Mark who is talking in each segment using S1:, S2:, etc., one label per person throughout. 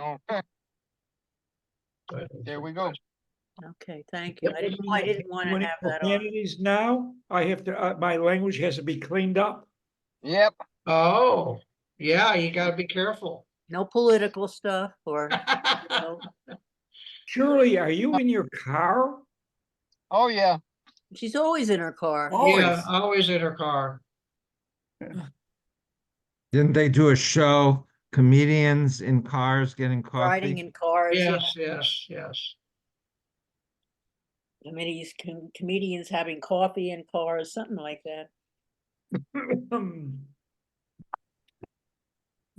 S1: Okay, there we go.
S2: Okay, thank you. I didn't want to
S3: Any
S2: have that on.
S3: profanities now? I have to, my language has to be cleaned up.
S1: Yep.
S4: Oh, yeah, you gotta be careful.
S2: No political stuff or, you know,
S3: Shirley, are you in your car?
S1: Oh, yeah.
S2: she's always in her car.
S4: Yeah, always in her car.
S5: Didn't they do a show, comedians in cars getting
S2: Riding
S5: coffee?
S2: in cars, yeah.
S4: Yes.
S2: Comedians having coffee in cars, something like that.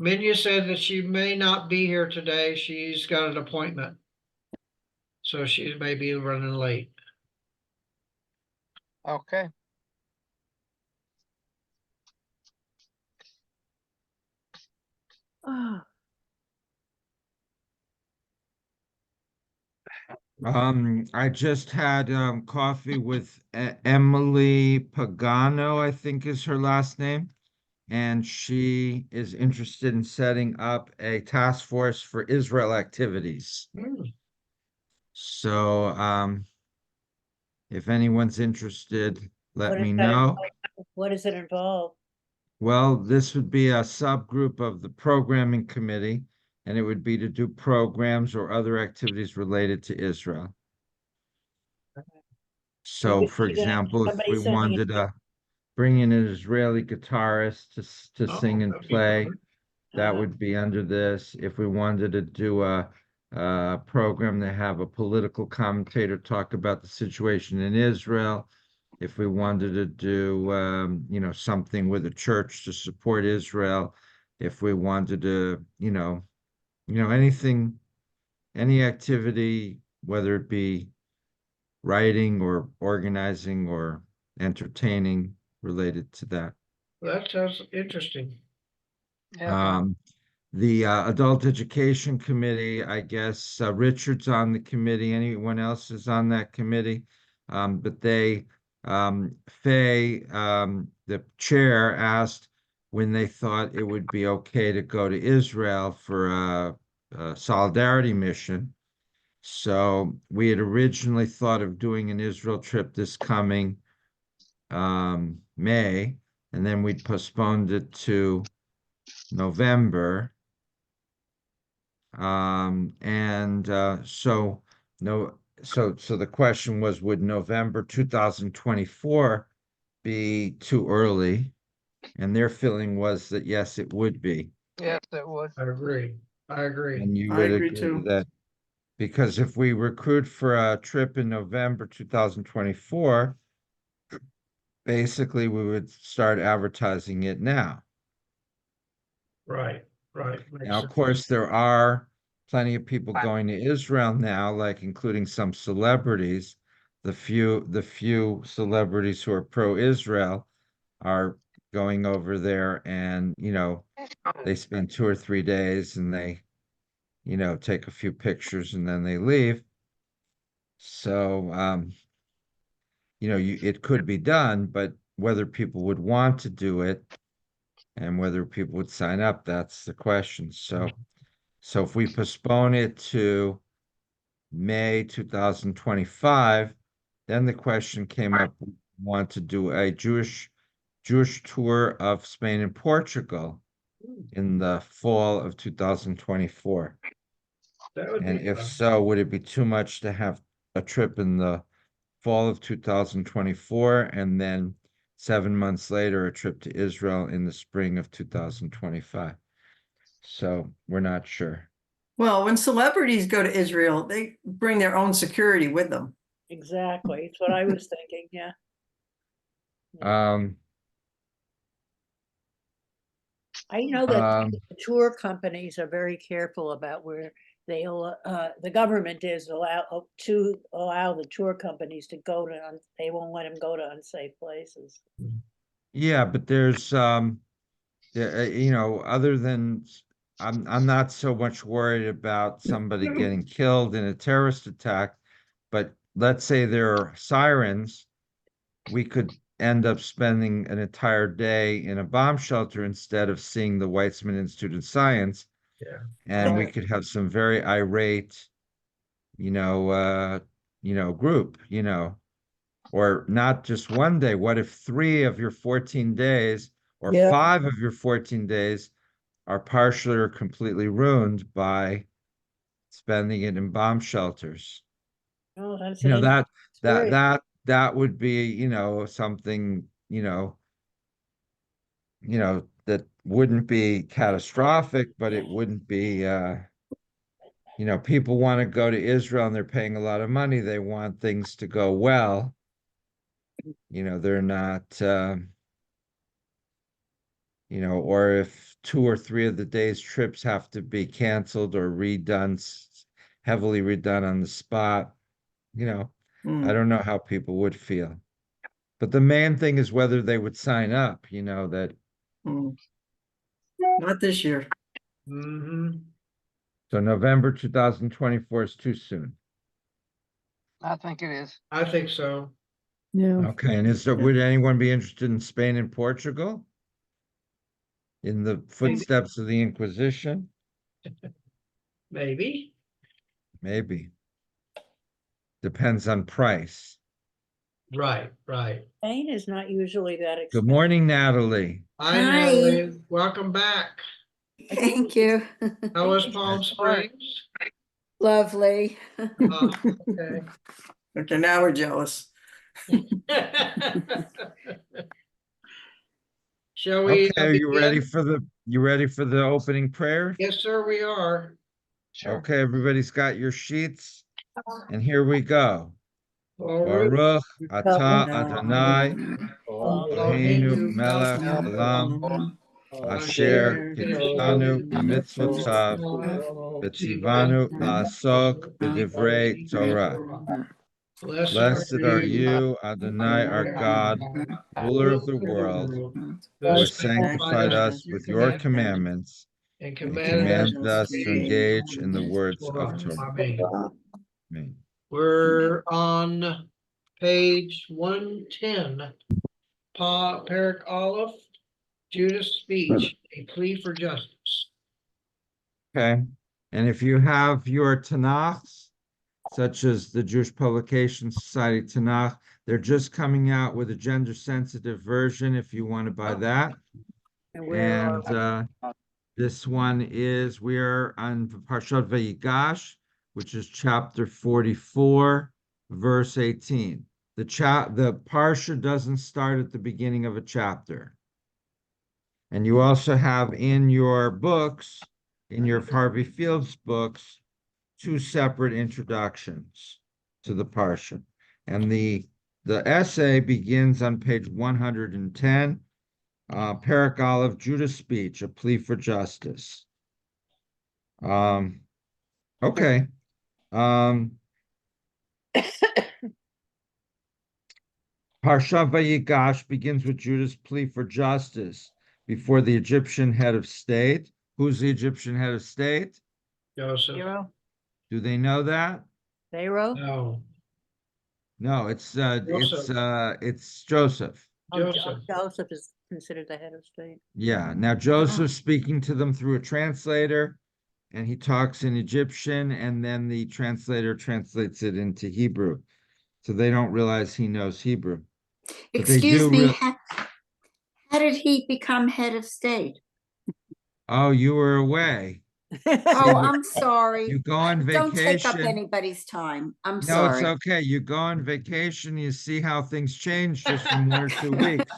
S4: Minya said that she may not be here today. She's got an appointment. So she may be running late.
S1: Okay.
S2: Ah,
S5: I just had coffee with Emily Pagano, I think is her last name, and she is interested in setting up a task force for Israel activities.
S4: Hmm.
S5: So, if anyone's interested, let
S2: what
S5: me
S2: does that
S5: know.
S2: involve? What does it involve?
S5: Well, this would be a subgroup of the programming committee, and it would be to do programs or other activities related to Israel. So, for example, if we wanted to bring in an Israeli guitarist to sing and
S4: That'd be
S5: play,
S4: fun.
S5: that would be under this. If we wanted to do a program to have a political commentator talk about the situation in Israel, if we wanted to do, something with a church to support Israel, if we wanted to, anything, any activity, whether it be writing or organizing or entertaining related to that.
S4: That sounds interesting.
S1: Yeah.
S5: The Adult Education Committee, I guess Richard's on the committee. Anyone else is on that committee? But Faye, the chair, asked when they thought it would be okay to go to Israel for a solidarity mission. So we had originally thought of doing an Israel trip this coming May, and then we'd postponed it to November. And so no, so the question was, would November 2024 be too early? And their feeling was that yes, it would be.
S1: Yes, it would.
S4: I agree.
S5: And you
S6: I
S5: would
S6: agree
S5: agree
S6: too.
S5: that because if we recruit for a trip in November 2024, basically we would start advertising it now.
S4: Right. Makes
S5: Now, of
S4: sense.
S5: course, there are plenty of people going to Israel now, like including some celebrities. The few celebrities who are pro-Israel are going over there and, they spend 2 or 3 days and they, take a few pictures and then they leave. So, it could be done, but whether people would want to do it and whether people would sign up, that's the question. So if we postpone it to May 2025, then the question came up, we want to do a Jewish tour of Spain and Portugal in the fall of 2024.
S4: That would
S5: And
S4: be
S5: if
S4: fun.
S5: so, would it be too much to have a trip in the fall of 2024 and then 7 months later, a trip to Israel in the spring of 2025? So we're not sure.
S6: Well, when celebrities go to Israel, they bring their own security with them.
S2: Exactly. It's what I was thinking, yeah.
S5: Um,
S2: I know that
S5: um,
S2: the tour companies are very careful about where they'll, the government is to allow the tour companies to go to, they won't let them go to unsafe places.
S5: yeah, but there's, other than, I'm not so much worried about somebody getting killed in a terrorist attack, but let's say there are sirens, we could end up spending an entire day in a bomb shelter instead of seeing the Weizmann Institute of Science.
S4: Yeah.
S5: And we
S1: Right.
S5: could have some very irate, group, or not just one day. What if 3 of your 14 days or
S2: Yeah.
S5: 5 of your 14 days are partially or completely ruined by spending it in bomb shelters?
S2: Oh, that's
S5: You
S2: an
S5: know, that that
S2: experience.
S5: that that would be, something, that wouldn't be catastrophic, but it wouldn't be people want to go to Israel and they're paying a lot of money. They want things to go well. They're not or if 2 or 3 of the day's trips have to be canceled or redone, heavily redone on the spot, you know, I
S6: Mm,
S5: don't know how people would feel. But the main thing is whether they would sign up, that
S6: mm. Not this year.
S4: Mm-hmm.
S5: so November 2024 is too soon.
S1: I think it is.
S4: I think so.
S2: Yeah.
S5: Okay, and would anyone be interested in Spain and Portugal? In the footsteps of the Inquisition?
S4: Maybe.
S5: Maybe. Depends on price.
S4: Right, right.
S2: Spain is not usually that
S5: Good
S2: expensive.
S5: morning, Natalie.
S4: Hi,
S7: Hi.
S4: Natalie. Welcome back.
S7: Thank you.
S4: How was
S2: it's
S4: Palm
S1: Right.
S4: Springs?
S7: Lovely.
S4: Okay.
S6: Okay, now we're jealous.
S4: Shall we?
S5: Okay, are you ready
S4: begin?
S5: for the opening prayer?
S4: Yes, sir, we are.
S1: Sure.
S5: Okay, everybody's got your sheets, and here we go.
S4: All right.
S5: Baruch atah Adonai Eloheinu
S4: Eloheinu
S5: melech
S4: melech
S5: haolam asher
S4: asher
S5: kitanu b'mitzvotav v'tzivanu la'asok b'divrei Torah. Blessed are you, Adonai, our God, ruler of the world, who
S4: who
S5: has
S4: has sanctified
S5: sanctified
S4: us
S5: us with your commandments
S4: and
S5: and
S4: commanded us
S5: commanded us to engage in the words of
S4: Torah.
S5: Torah.
S4: Amen.
S5: Amen.
S4: We're on page 110. Parak Aleph, Judah's speech, a plea for justice.
S5: Okay, and if you have your Tanakhs, such as the Jewish Publication Society Tanakh, they're just coming out with a gender-sensitive version if you want to buy that.
S2: And where are
S5: And this one we are on Parshat Vayigash, which is chapter 44, verse 18. The Parsha doesn't start at the beginning of a chapter. And you also have in your books, in your Harvey Fields books, 2 separate introductions to the Parsha. And the essay begins on page 110, Parak Aleph, Judah's speech, a plea for justice. Okay. Parsha Vayigash begins with Judah's plea for justice before the Egyptian head of state. Who's the Egyptian head of state?
S4: Joseph.
S2: Pharaoh?
S5: Do they know that?
S2: Pharaoh?
S4: No,
S5: No, it's
S4: Joseph.
S5: Joseph.
S2: Oh,
S4: Joseph.
S2: Joseph is considered the head of state.
S5: Yeah. Now Joseph's speaking to them through a translator, and he talks in Egyptian, and then the translator translates it into Hebrew. So they don't realize he knows Hebrew. But they
S7: Excuse
S5: do
S7: me,
S5: real
S7: how did he become head of state?
S5: Oh, you were away.
S7: Oh,
S5: you-
S7: I'm sorry.
S5: You go on
S7: Don't take up
S5: vacation.
S7: anybody's time. I'm
S5: No, it's
S7: sorry.
S5: okay. You go on vacation, you see how things change just from 1 or 2 weeks.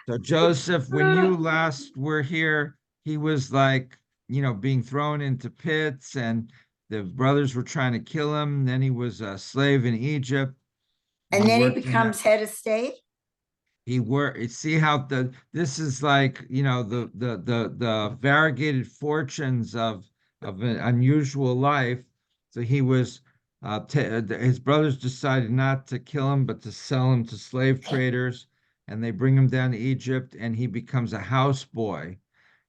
S5: So Joseph, when you last were here, he was like, being thrown into pits, and the brothers were trying to kill him. Then he was a slave in Egypt.
S7: And then he
S5: worked in that-
S7: becomes head of state?
S5: see how this is like, the variegated fortunes of an unusual life. So he was his brothers decided not to kill him, but to sell him to slave traders, and they bring him down to Egypt, and he becomes a houseboy.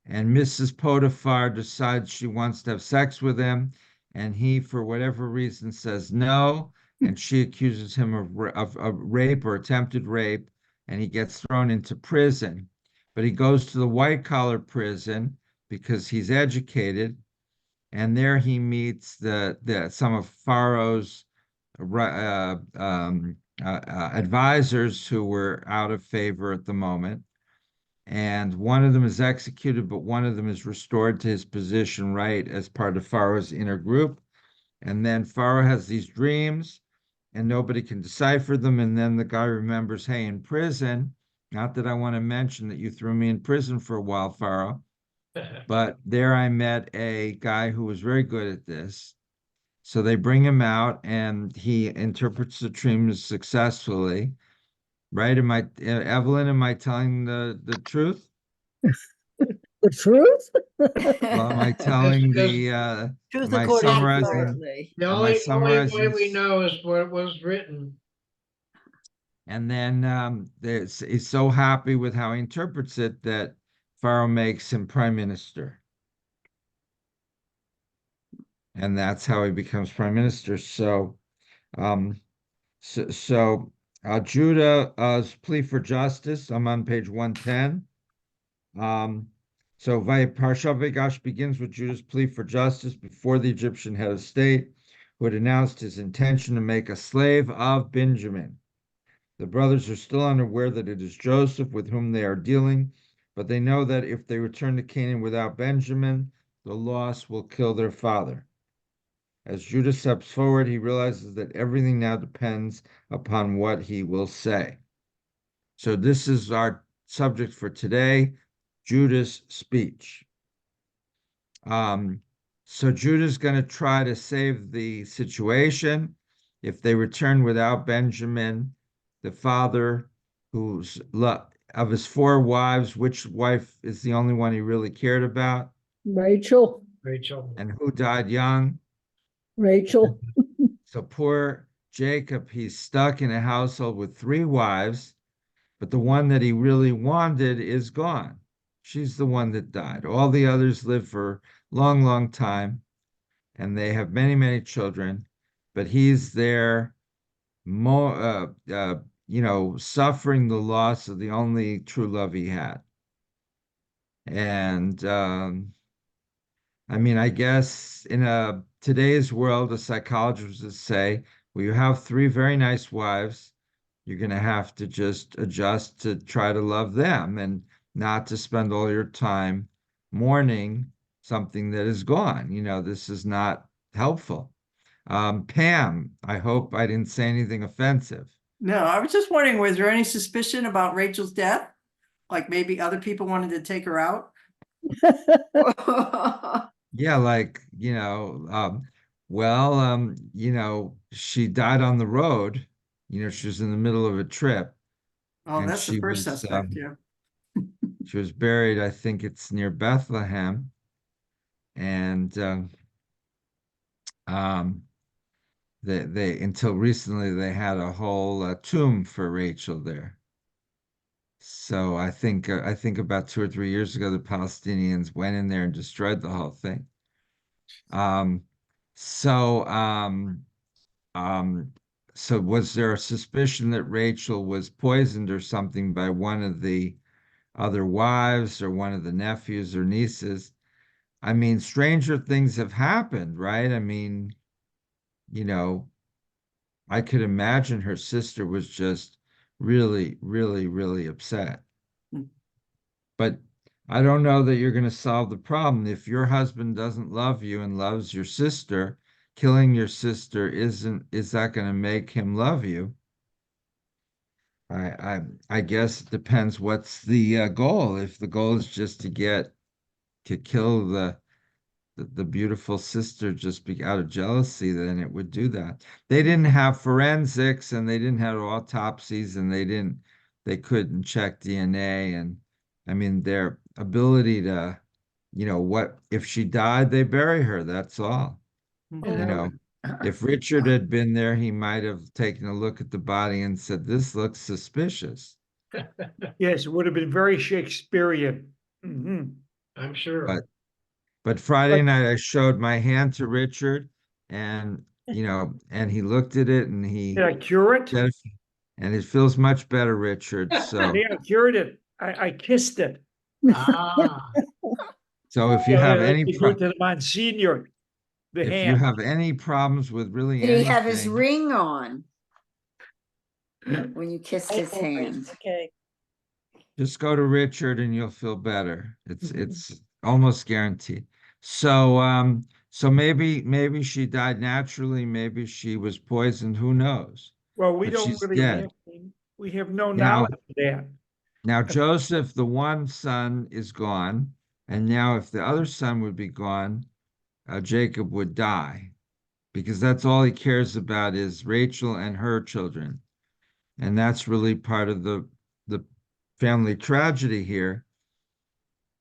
S5: And Mrs. Potiphar decides she wants to have sex with him, and he, for whatever reason, says no, and she accuses him of rape or attempted rape, and he gets thrown into prison. But he goes to the white-collar prison because he's educated, And there he meets some of Pharaoh's advisors who were out of favor at the moment. And one of them is executed, but one of them is restored to his position, right, as part of Pharaoh's inner group. And then Pharaoh has these dreams, and nobody can decipher them. And then the guy remembers, hey, in prison, not that I want to mention that you threw me in prison for a while, Pharaoh, but there I met a guy who was very good at this. So they bring him out, and he interprets the dreams successfully. Right? Evelyn, am I telling the truth?
S2: The truth?
S5: Well, am I telling
S2: Truth
S5: am I
S2: according to
S5: summarizing?
S2: Pharaoh.
S4: The
S5: Am I
S4: only way
S5: summarizing?
S4: we know is what was written.
S5: And then he's so happy with how he interprets it that Pharaoh makes him prime minister. And that's how he becomes prime minister. So, Judah's plea for justice, I'm on page 110. So Parsha Vayigash begins with Judah's plea for justice before the Egyptian head of state, who had announced his intention to make a slave of Benjamin. The brothers are still unaware that it is Joseph with whom they are dealing, but they know that if they return to Canaan without Benjamin, the loss will kill their father. As Judah steps forward, he realizes that everything now depends upon what he will say. So this is our subject for today, Judah's speech. So Judah's going to try to save the situation. If they return without Benjamin, the father, who's of his 4 wives, which wife is the only one he really cared about?
S2: Rachel.
S4: Rachel.
S5: And who died young?
S2: Rachel.
S5: So poor Jacob, he's stuck in a household with 3 wives, but the one that he really wanted is gone. She's the one that died. All the others live for a long, long time, and they have many, many children, but he's there, suffering the loss of the only true love he had. And I guess in today's world, a psychologist would say, well, you have 3 very nice wives. You're going to have to just adjust to try to love them and not to spend all your time mourning something that is gone. This is not helpful. Pam, I hope I didn't say anything offensive.
S6: No, I was just wondering, was there any suspicion about Rachel's death? Like maybe other people wanted to take her out?
S5: Yeah, she died on the road. She was in the middle of a trip.
S6: Oh,
S5: And
S6: that's the first suspect, yeah.
S5: She was buried, I think it's near Bethlehem. And they until recently they had a whole tomb for Rachel there. So I think about 2 or 3 years ago, the Palestinians went in there and destroyed the whole thing. So was there a suspicion that Rachel was poisoned or something by one of the other wives or one of the nephews or nieces? Stranger things have happened, right? I could imagine her sister was just really, really, really upset. But I don't know that you're going to solve the problem. If your husband doesn't love you and loves your sister, killing your sister is that going to make him love you? I guess it depends what's the goal. If the goal is just to kill the beautiful sister just out of jealousy, then it would do that. They didn't have forensics and they didn't have autopsies and they couldn't check DNA. And their ability to, what if she died, they bury her. That's all. If Richard had been there, he might have taken a look at the body and said, this looks suspicious.
S3: Yes, it would have been very Shakespearean. Mhm.
S4: I'm sure.
S5: But Friday night I showed my hand to Richard and and he looked at it and
S3: Did I cure it?
S5: and it feels much better, Richard. So
S3: Yeah, I cured it. I kissed it.
S4: Ah,
S5: if you have any
S3: to the Monsignor. The
S5: if you
S3: hand.
S5: have any problems with really
S7: Did he have his
S5: anything,
S7: ring on when you kissed his
S2: Ankle brace,
S7: hand?
S2: Okay,
S5: just go to Richard and you'll feel better. It's
S3: Mhm.
S5: it's almost guaranteed. So so maybe she died naturally, maybe she was poisoned, who knows?
S3: Well, we
S5: But
S3: don't
S5: she's
S3: really
S5: dead.
S3: have, we have no
S5: Now
S3: knowledge of that.
S5: now Joseph, the one son, is gone, and now if the other son would be gone, Jacob would die, because that's all he cares about is Rachel and her children. And that's really part of the family tragedy here,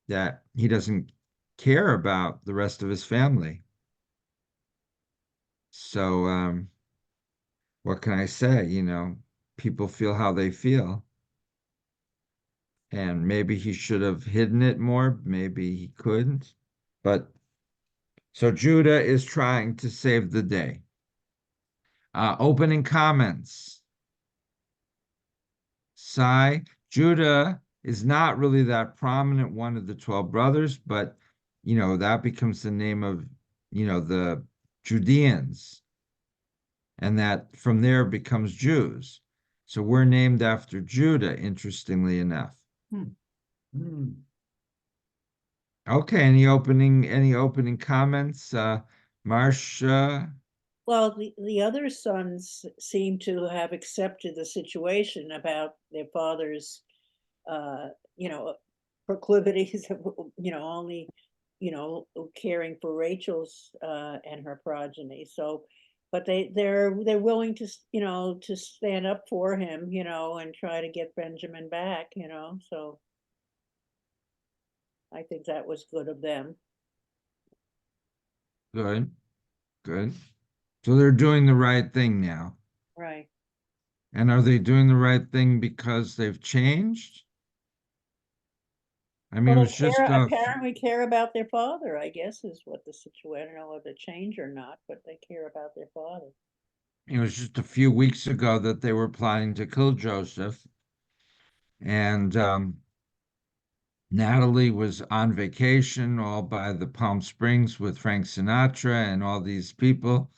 S5: that he doesn't care about the rest of his family. So what can I say? People feel how they feel. And maybe he should have hidden it more, maybe he couldn't. But so Judah is trying to save the day. Opening comments. Sai, Judah is not really that prominent one of the 12 brothers, but that becomes the name of the Judeans, and that from there becomes Jews. So we're named after Judah, interestingly enough.
S3: Hmm.
S5: Okay, any opening comments? Marcia?
S2: well, the other sons seem to have accepted the situation about their father's, you know, proclivities, only, caring for Rachel's, and her progeny, so, but they're willing to, to stand up for him, and try to get Benjamin back, so I think that was good of them.
S5: Good, good. So they're doing the right thing now.
S2: Right.
S5: And are they doing the right thing because they've changed? I mean, it
S2: Well,
S5: was just
S2: apparently care about their father, I guess, is what the situation, I don't know whether change or not, but they care about their father.
S5: it was just a few weeks ago that they were planning to kill Joseph. And Natalie was on vacation all by the Palm Springs with Frank Sinatra and all these people.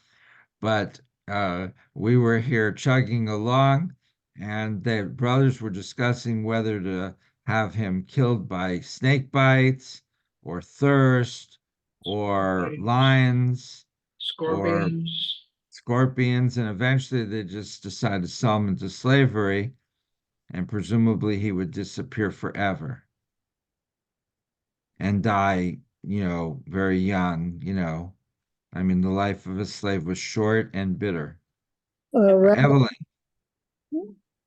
S5: But we were here chugging along, and the brothers were discussing whether to have him killed by snake bites or thirst or lions or
S4: Scorpions.
S5: scorpions, and eventually they just decided to sell him into slavery, and presumably he would disappear forever and die, very young. I mean, the life of a slave was short and bitter. Evelyn,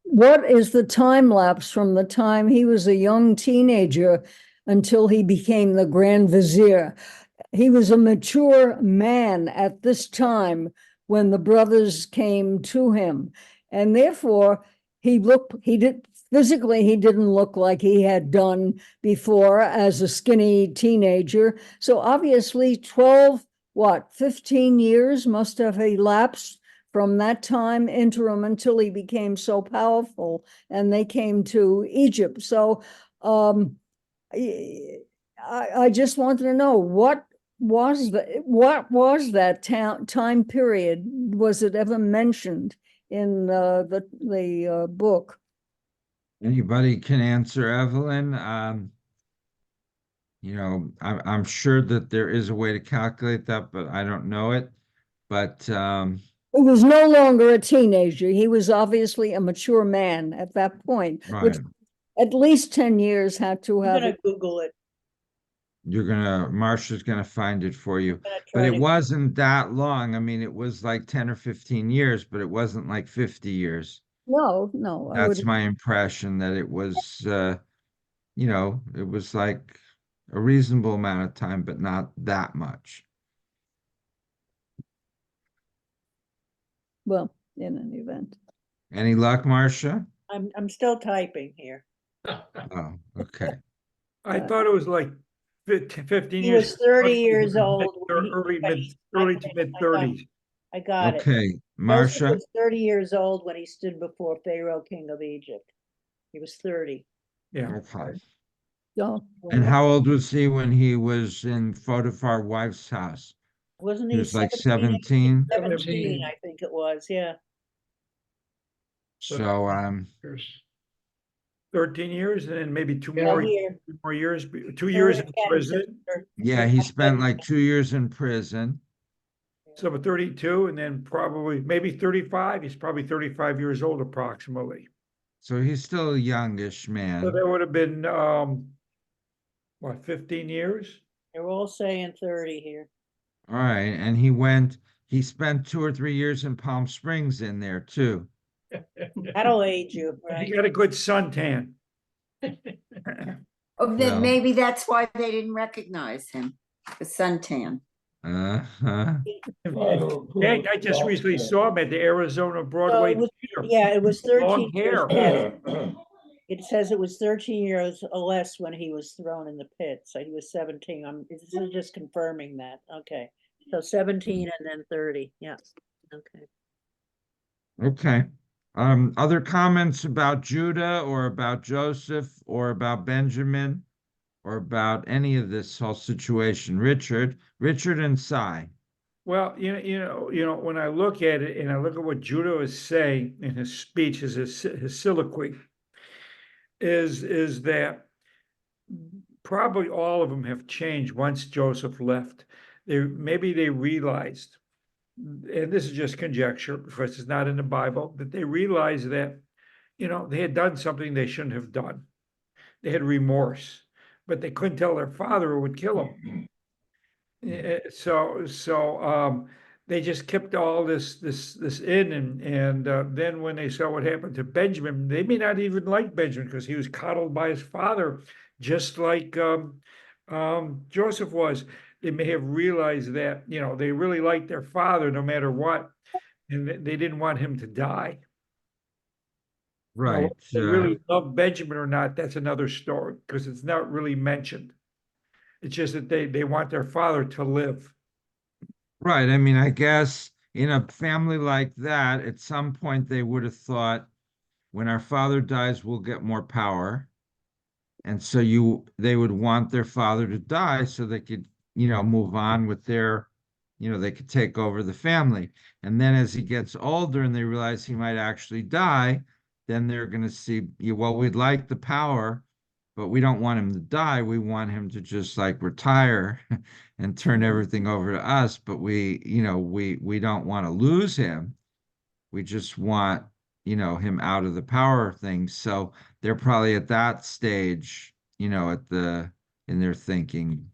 S8: What is the time lapse from the time he was a young teenager until he became the Grand Vizier? He was a mature man at this time when the brothers came to him. And therefore, he didn't look like he had done before as a skinny teenager. So obviously 15 years must have elapsed from that time interim until he became so powerful and they came to Egypt. So I just wanted to know what was that time period? Was it ever mentioned in the book?
S5: anybody can answer Evelyn. I'm sure that there is a way to calculate that, but I don't know it. But
S8: He was no longer a teenager. He was obviously a mature man at that point, which
S5: right,
S8: at least 10 years had to
S2: I'm
S8: have.
S2: gonna Google it.
S5: Marcia's gonna find it for you.
S2: I'm gonna
S5: But
S2: try
S5: it
S2: to,
S5: wasn't that long. I mean, it was like 10 or 15 years, but it wasn't like 50 years.
S8: No, I
S5: That's
S8: would.
S5: my impression, that it was, it was like a reasonable amount of time, but not that much.
S8: Well, in any event.
S5: Any luck, Marcia?
S2: I'm still typing here.
S5: Oh, okay.
S3: I thought it was like 15
S2: He
S3: years.
S2: was 30 years old when he-
S3: Early
S2: but
S3: mid,
S2: I-
S3: early to mid
S2: I got-
S3: 30s.
S2: I got it.
S5: Okay,
S2: Joseph
S5: Marcia,
S2: was 30 years old when he stood before Pharaoh, king of Egypt. He was 30.
S3: Yeah.
S5: okay.
S8: So,
S5: And how old was he when he was in Potiphar's wife's house?
S2: Wasn't
S5: He
S2: he
S5: was like
S2: 17?
S5: 17.
S2: 17, I think it was, yeah.
S5: So,
S4: Years.
S3: 13 years and then maybe
S4: Yeah.
S2: Well, here,
S3: 2 more years, 2
S2: here
S3: years
S2: it
S3: in
S2: says
S3: prison.
S5: yeah, he spent like 2 years in prison.
S3: So 32 and then probably maybe 35. He's probably 35 years old approximately.
S5: So he's still a youngish
S3: So
S5: man.
S3: that would have been, what, 15 years?
S2: They're all saying 30 here.
S5: All right, and he spent 2 or 3 years in Palm Springs in there too.
S2: That'll age you,
S3: He
S2: right?
S3: got a good suntan.
S7: Oh, then
S5: Well-
S7: maybe that's why they didn't recognize him, the suntan.
S5: Uh-huh.
S3: Yeah, I just recently saw him at the Arizona
S2: So
S3: Broadway
S2: it was,
S3: Theater.
S2: yeah, it was 13
S3: Long
S2: years
S3: hair.
S2: less. It says it was 13 years or less when he was thrown in the pit, so he was 17. This is just confirming that, okay. So 17 and then 30, yeah, okay.
S5: Okay. Other comments about Judah or about Joseph or about Benjamin or about any of this whole situation? Richard and Cy.
S3: Well, when I look at it and I look at what Judah is saying in his speech, his soliloquy, is that probably all of them have changed once Joseph left. Maybe they realized, and this is just conjecture because it's not in the Bible, that they realized that, they had done something they shouldn't have done. They had remorse, but they couldn't tell their father who would kill them. So they just kept all this in, and then when they saw what happened to Benjamin, they may not even like Benjamin because he was coddled by his father, just like Joseph was. They may have realized that they really liked their father no matter what, and they didn't want him to die. Now,
S5: Right.
S3: whether they really love Benjamin or not, that's another story because it's not really mentioned. It's just that they want their father to live.
S5: Right. I mean, I guess in a family like that, at some point they would have thought, when our father dies, we'll get more power. And so they would want their father to die so they could, move on with their, they could take over the family. And then as he gets older and they realize he might actually die, then they're going to see, well, we'd like the power, but we don't want him to die. We want him to just like retire and turn everything over to us. But we don't want to lose him. We just want, him out of the power thing. So they're probably at that stage, in their thinking.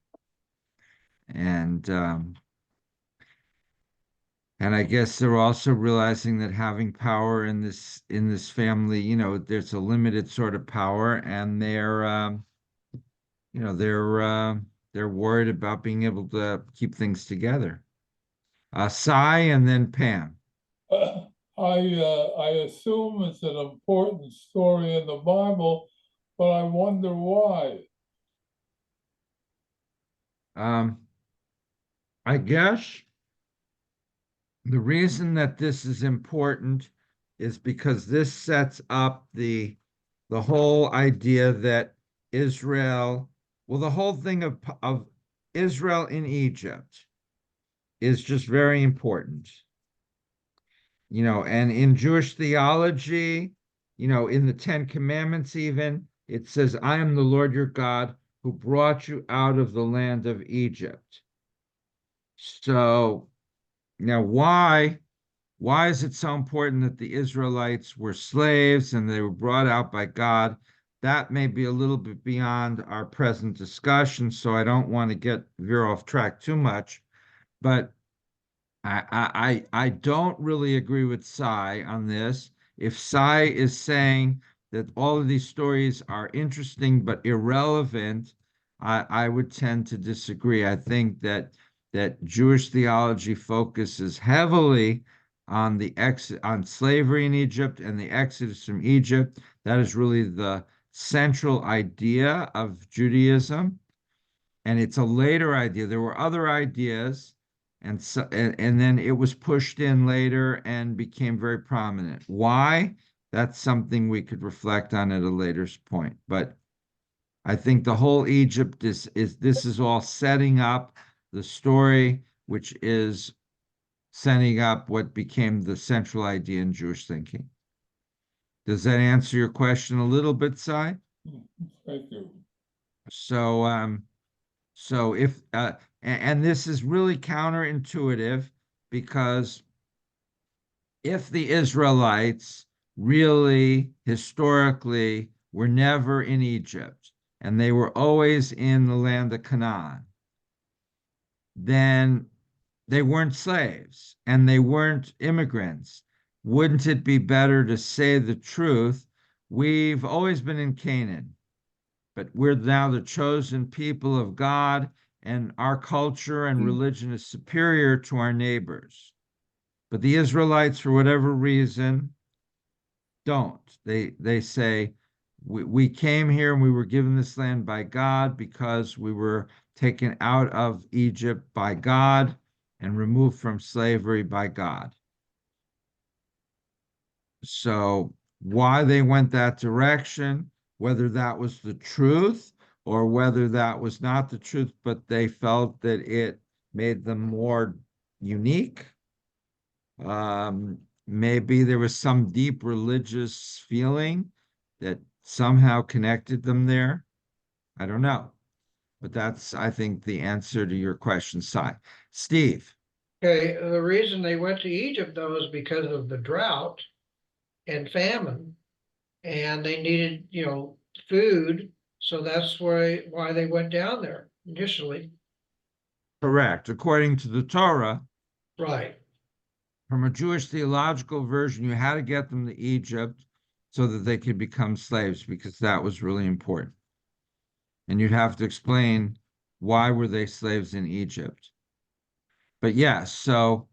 S5: And I guess they're also realizing that having power in this family, there's a limited sort of power, and they're worried about being able to keep things together. Cy and then Pam.
S9: I assume it's an important story in the Bible, but I wonder why.
S5: I guess the reason that this is important is because this sets up the whole idea that Israel, well, the whole thing of Israel in Egypt is just very important. And in Jewish theology, in the Ten Commandments even, it says, I am the Lord your God who brought you out of the land of Egypt. So now why is it so important that the Israelites were slaves and they were brought out by God? That may be a little bit beyond our present discussion, so I don't want to veer off track too much. But I don't really agree with Cy on this. If Cy is saying that all of these stories are interesting but irrelevant, I would tend to disagree. I think that Jewish theology focuses heavily on on slavery in Egypt and the exodus from Egypt. That is really the central idea of Judaism. And it's a later idea. There were other ideas, and then it was pushed in later and became very prominent. Why? That's something we could reflect on at a later point. But I think the whole Egypt this is all setting up the story which is setting up what became the central idea in Jewish thinking. Does that answer your question a little bit, Si?
S9: Thank you.
S5: So if and this is really counterintuitive, because if the Israelites really historically were never in Egypt and they were always in the land of Canaan, then they weren't slaves and they weren't immigrants. Wouldn't it be better to say the truth? We've always been in Canaan, but we're now the chosen people of God, and our culture and religion is superior to our neighbors. But the Israelites, for whatever reason, don't. They say, we came here and we were given this land by God because we were taken out of Egypt by God and removed from slavery by God. So why they went that direction, whether that was the truth or whether that was not the truth, but they felt that it made them more unique. Maybe there was some deep religious feeling that somehow connected them there. I don't know. But that's, I think, the answer to your question, Si. Steve.
S4: Okay, the reason they went to Egypt though is because of the drought and famine. And they needed, food, so that's why they went down there initially.
S5: Correct. According to the Torah,
S4: Right.
S5: from a Jewish theological version, you had to get them to Egypt so that they could become slaves, because that was really important. And you'd have to explain why were they slaves in Egypt. But yes, so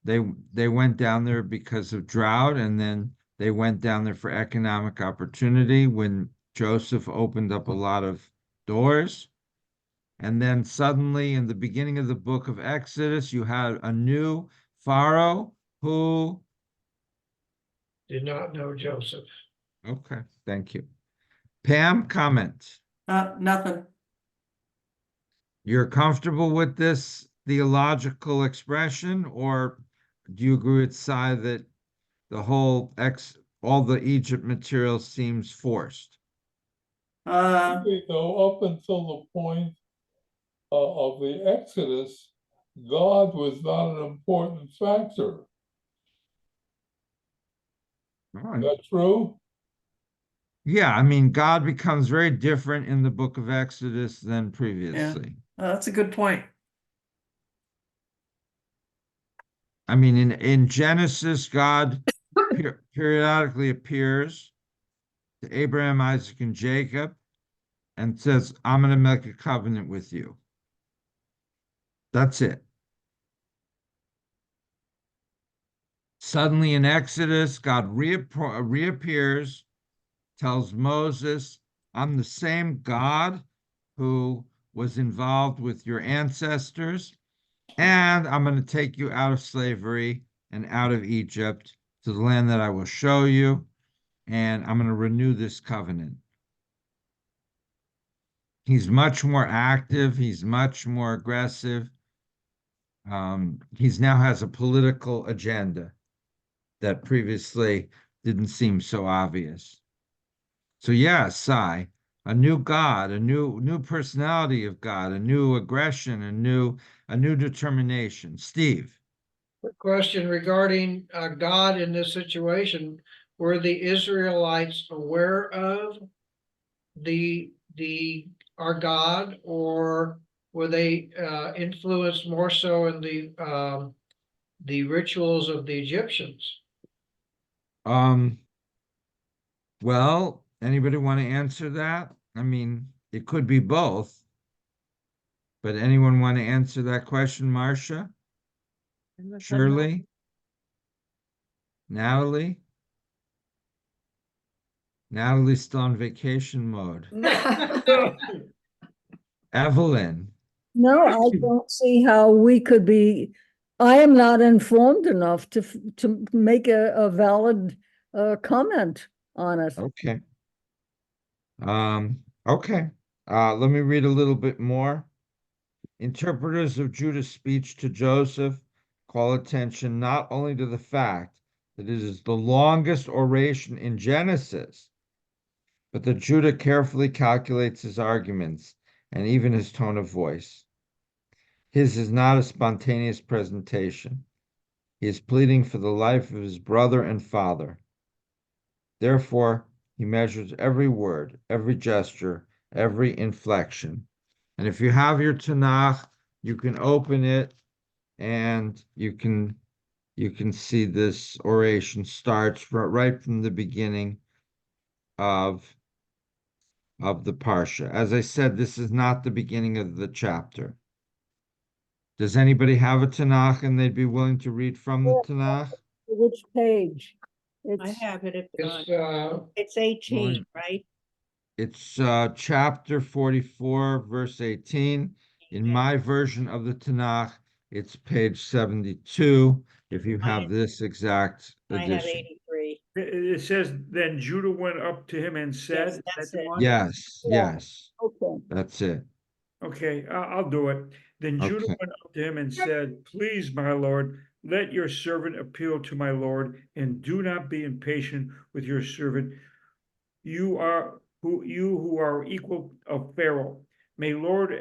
S5: they went down there because of drought, and then they went down there for economic opportunity when Joseph opened up a lot of doors. And then suddenly, in the beginning of the book of Exodus, you had a new Pharaoh who...
S4: Did not know Joseph.
S5: Okay, thank you. Pam, comment.
S6: Nothing.
S5: You're comfortable with this theological expression, or do you agree with Si that all the Egypt material seems forced?
S9: Though, up until the point of the Exodus, God was not an important factor.
S5: All
S9: Is
S5: right.
S9: that true?
S5: Yeah, I mean, God becomes very different in the book of Exodus than previously.
S6: That's a good point.
S5: I mean, in Genesis, God periodically appears to Abraham, Isaac, and Jacob and says, I'm going to make a covenant with you. That's it. Suddenly in Exodus, God reappears, tells Moses, I'm the same God who was involved with your ancestors, and I'm going to take you out of slavery and out of Egypt to the land that I will show you, and I'm going to renew this covenant. He's much more active. He's much more aggressive. He's now has a political agenda that previously didn't seem so obvious. So yeah, Si, a new God, a new personality of God, a new aggression, a new determination. Steve.
S4: Quick question regarding God in this situation. Were the Israelites aware of the our God, or were they influenced more so in the rituals of the Egyptians?
S5: Well, anybody want to answer that? I mean, it could be both. But anyone want to answer that question, Marcia? Shirley? Natalie? Natalie's still on vacation mode. Evelyn?
S8: No, I don't see how we could be, I am not informed enough to make a valid comment on it.
S5: Okay. Okay. Let me read a little bit more. Interpreters of Judah's speech to Joseph call attention not only to the fact that it is the longest oration in Genesis, but that Judah carefully calculates his arguments and even his tone of voice. His is not a spontaneous presentation. He is pleading for the life of his brother and father. Therefore, he measures every word, every gesture, every inflection. And if you have your Tanakh, you can open it and you can see this oration starts right from the beginning of the Parsha. As I said, this is not the beginning of the chapter. Does anybody have a Tanakh and they'd be willing to read from the Tanakh?
S8: Which page?
S2: I
S8: It's,
S2: have it.
S4: It's,
S2: It's 18, right?
S5: It's chapter 44, verse 18. In
S2: Yeah.
S5: my version of the Tanakh, it's page 72, if you
S2: Mine
S5: have this exact
S2: I have
S5: edition.
S2: 83.
S3: It says, then Judah went up to him and said.
S2: Yes, that's
S3: the
S2: it.
S3: one?
S5: Yes,
S8: Yeah.
S5: yes,
S8: okay.
S5: that's it.
S3: Okay, I'll do it. Then Judah
S5: Okay.
S3: went up to him and said, please, my lord, let your servant appeal to my lord, and do not be impatient with your servant. You who are equal of Pharaoh. My lord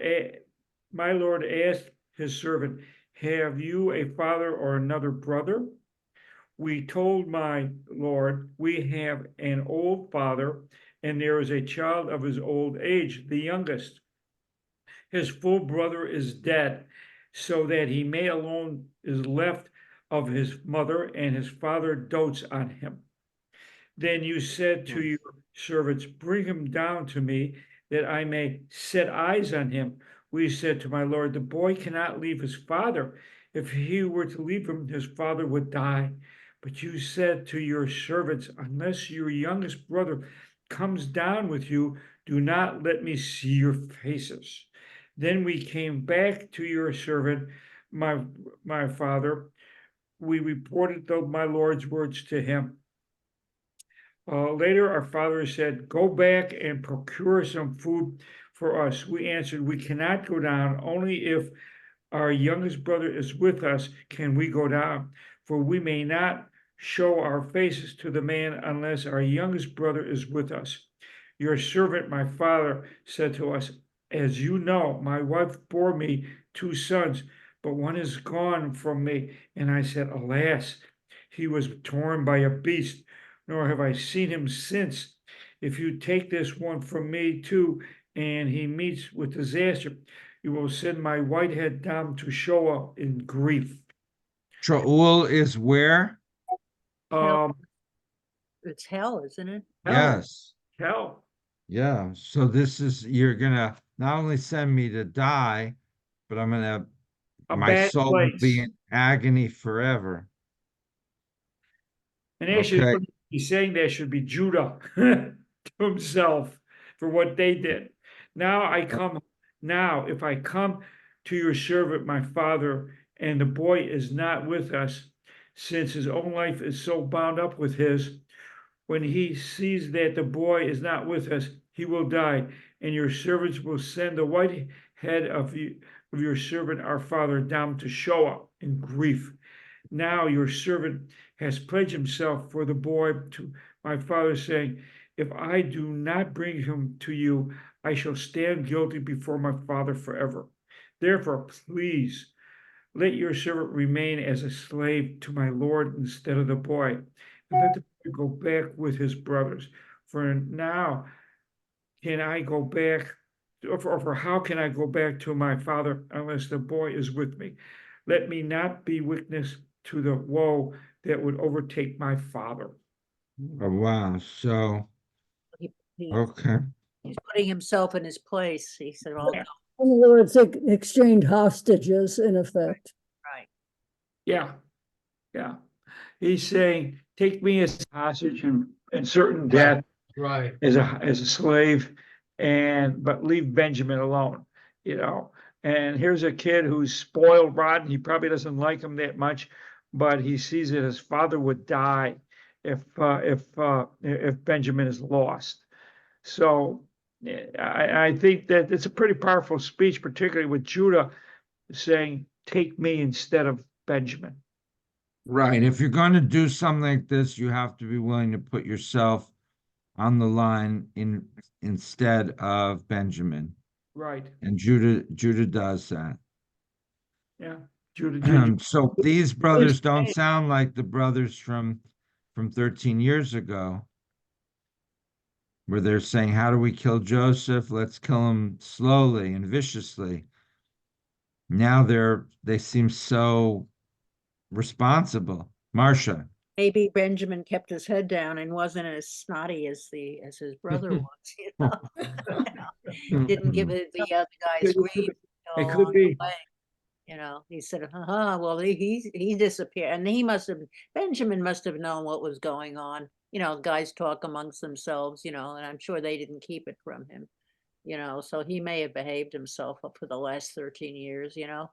S3: asked his servant, have you a father or another brother? We told my lord, we have an old father, and there is a child of his old age, the youngest. His full brother is dead, so that he may alone is left of his mother, and his father dotes on him. Then you said to your servants, bring him down to me, that I may set eyes on him. We said to my lord, the boy cannot leave his father. If he were to leave him, his father would die. But you said to your servants, unless your youngest brother comes down with you, do not let me see your faces. Then we came back to your servant, my father. We reported my lord's words to him. Later, our father said, go back and procure some food for us. We answered, we cannot go down. Only if our youngest brother is with us can we go down. For we may not show our faces to the man unless our youngest brother is with us. Your servant, my father, said to us, as you know, my wife bore me 2 sons, but one is gone from me. And I said, alas, he was torn by a beast, nor have I seen him since. If you take this one from me too, and he meets with disaster, you will send my white head down to Shoah in grief.
S5: Shaul is where?
S3: Um,
S2: It's hell, isn't it?
S3: hell,
S5: Yes.
S3: hell.
S5: Yeah. So this is, you're gonna not only send me to die, but
S3: A
S5: my
S3: bad
S5: soul will be
S3: place.
S5: in agony forever.
S3: And actually,
S5: Okay.
S3: what he's saying there should be Judah to himself for what they did. Now, if I come to your servant, my father, and the boy is not with us, since his own life is so bound up with his, when he sees that the boy is not with us, he will die, and your servants will send the white head of your servant, our father, down to Shoah in grief. Now your servant has pledged himself for the boy to my father, saying, if I do not bring him to you, I shall stand guilty before my father forever. Therefore, please let your servant remain as a slave to my lord instead of the boy, and let the boy go back with his brothers. For now, can I go back, or how can I go back to my father unless the boy is with me? Let me not be witness to the woe that would overtake my father.
S5: Oh, wow. So,
S2: He's
S5: okay.
S2: putting himself in his place. He said, I'll go.
S8: In other words, exchange hostages in effect.
S2: Right.
S3: Yeah, yeah. He's saying, take me as a hostage and certain death
S4: right.
S3: as a slave, but leave Benjamin alone, you know. And here's a kid who's spoiled rotten. He probably doesn't like him that much, but he sees that his father would die if Benjamin is lost. So I think that it's a pretty powerful speech, particularly with Judah saying, take me instead of Benjamin.
S5: Right. If you're going to do something like this, you have to be willing to put yourself on the line instead of Benjamin.
S3: Right.
S5: And Judah does that.
S3: Yeah. Judah.
S5: So these brothers don't sound like the brothers from 13 years ago, where they're saying, how do we kill Joseph? Let's kill him slowly and viciously. Now they seem so responsible. Marcia.
S2: Maybe Benjamin kept his head down and wasn't as snotty as his brother was, you know? Didn't give the other guys grief
S3: It
S2: along
S3: could
S2: the
S3: be.
S2: way. You know, he said, well, he disappeared. And Benjamin must have known what was going on. You know, guys talk amongst themselves, you know, and I'm sure they didn't keep it from him, you know, so he may have behaved himself up for the last 13 years, you know?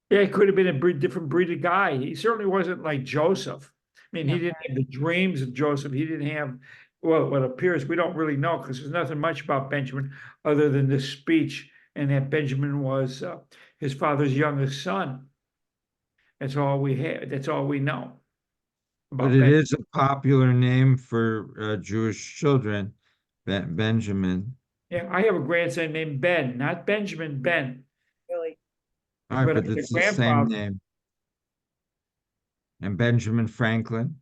S3: Yeah, it could have been a different breed of guy. He certainly wasn't like Joseph. I mean, he
S2: No.
S3: didn't have the dreams of Joseph. He didn't have, well, what appears, we don't really know because there's nothing much about Benjamin other than this speech and that Benjamin was his father's youngest son. That's all we have. That's all we know
S5: But
S3: about
S5: it
S3: Benjamin.
S5: is a popular name for Jewish children, Benjamin.
S3: Yeah, I have a grandson named Ben, not Benjamin, Ben.
S2: Really.
S5: All right,
S3: But
S5: but
S3: the
S5: it's the same
S3: grandfather,
S5: name. And Benjamin Franklin.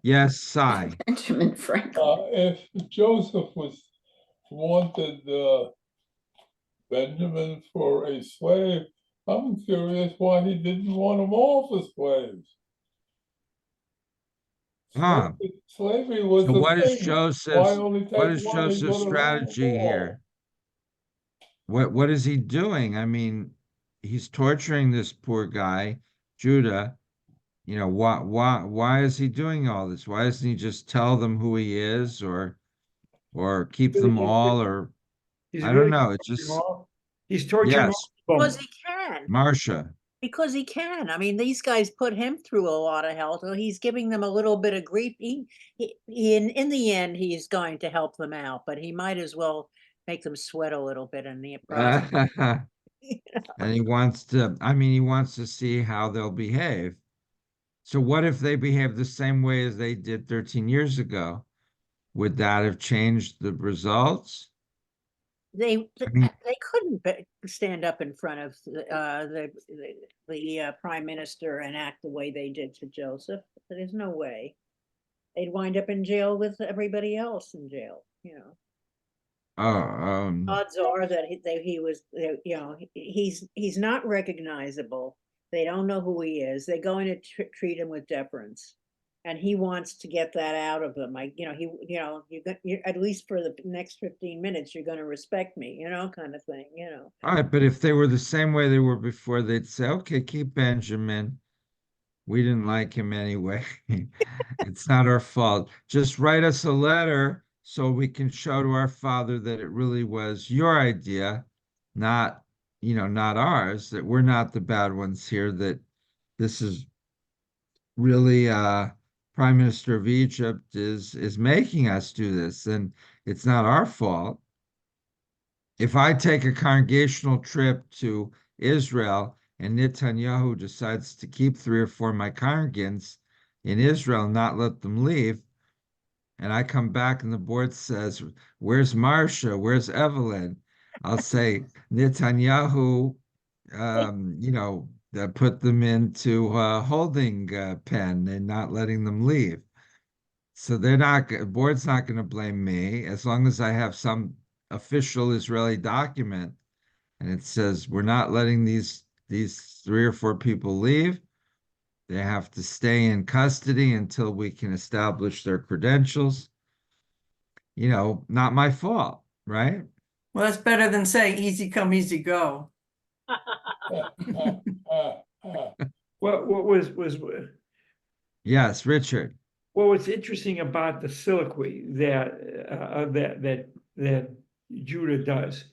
S5: Yes, Cy.
S7: Benjamin Franklin.
S9: If Joseph wanted Benjamin for a slave, I'm curious why he didn't want them all for slaves.
S5: Ah,
S9: Slavery was
S5: so
S9: the
S5: what is
S9: thing. Why only take one and
S5: Joseph's
S9: go to
S5: strategy
S9: all?
S5: here? What is he doing? I mean, he's torturing this poor guy, Judah. You know, why is he doing all this? Why doesn't he just tell them who he is or keep them all, or
S3: he's
S5: I don't
S3: really
S5: know. It's
S3: torturing
S5: just,
S3: all. He's torturing
S5: yes,
S3: all of
S2: Because
S3: them.
S2: he can.
S5: Marcia.
S2: Because he can. I mean, these guys put him through a lot of hell, so he's giving them a little bit of grief. In the end, he's going to help them out, but he might as well make them sweat a little bit in the process.
S5: And he wants to see how they'll behave. So what if they behave the same way as they did 13 years ago? Would that have changed the results?
S2: They
S5: I mean,
S2: couldn't stand up in front of the prime minister and act the way they did to Joseph. There's no way. They'd wind up in jail with everybody else in jail, you know. Odds are that he was, you know, he's not recognizable. They don't know who he is. They're going to treat him with deference, and he wants to get that out of them. You at least for the next 15 minutes, you're going to respect me, you know, kind of thing, you know.
S5: all right, but if they were the same way they were before, they'd say, okay, keep Benjamin. We didn't like him anyway. It's not our fault. Just write us a letter so we can show to our father that it really was your idea, not, not ours, that we're not the bad ones here, that this is really Prime Minister of Egypt is making us do this, and it's not our fault. If I take a congregational trip to Israel and Netanyahu decides to keep 3 or 4 of my congregants in Israel and not let them leave, and I come back and the board says, where's Marcia? Where's Evelyn? I'll say, Netanyahu, put them into a holding pen and not letting them leave. So board's not going to blame me as long as I have some official Israeli document and it says we're not letting these 3 or 4 people leave. They have to stay in custody until we can establish their credentials. Not my fault, right?
S6: Well, that's better than saying easy come, easy go.
S3: What was
S5: Yes, Richard.
S3: well, what's interesting about the soliloquy that Judah does,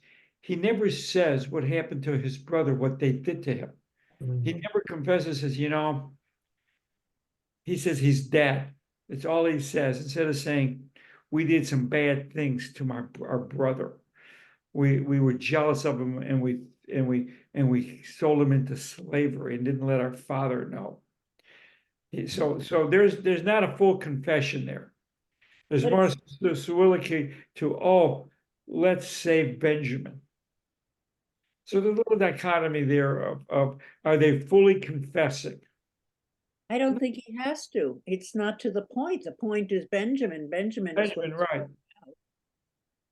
S3: he never says what happened to his brother, what they did to him. He never confesses, says, he says he's dead. That's all he says, instead of saying we did some bad things to our brother. we were jealous of him and we sold him into slavery and didn't let our father know. So there's not a full confession there. There's
S2: But
S3: more
S2: it's-
S3: the soliloquy to, oh, let's save Benjamin. So the little dichotomy there of are they fully confessing?
S2: I don't think he has to. It's not to the point. The point is Benjamin. Benjamin is
S3: Benjamin,
S2: what,
S3: right.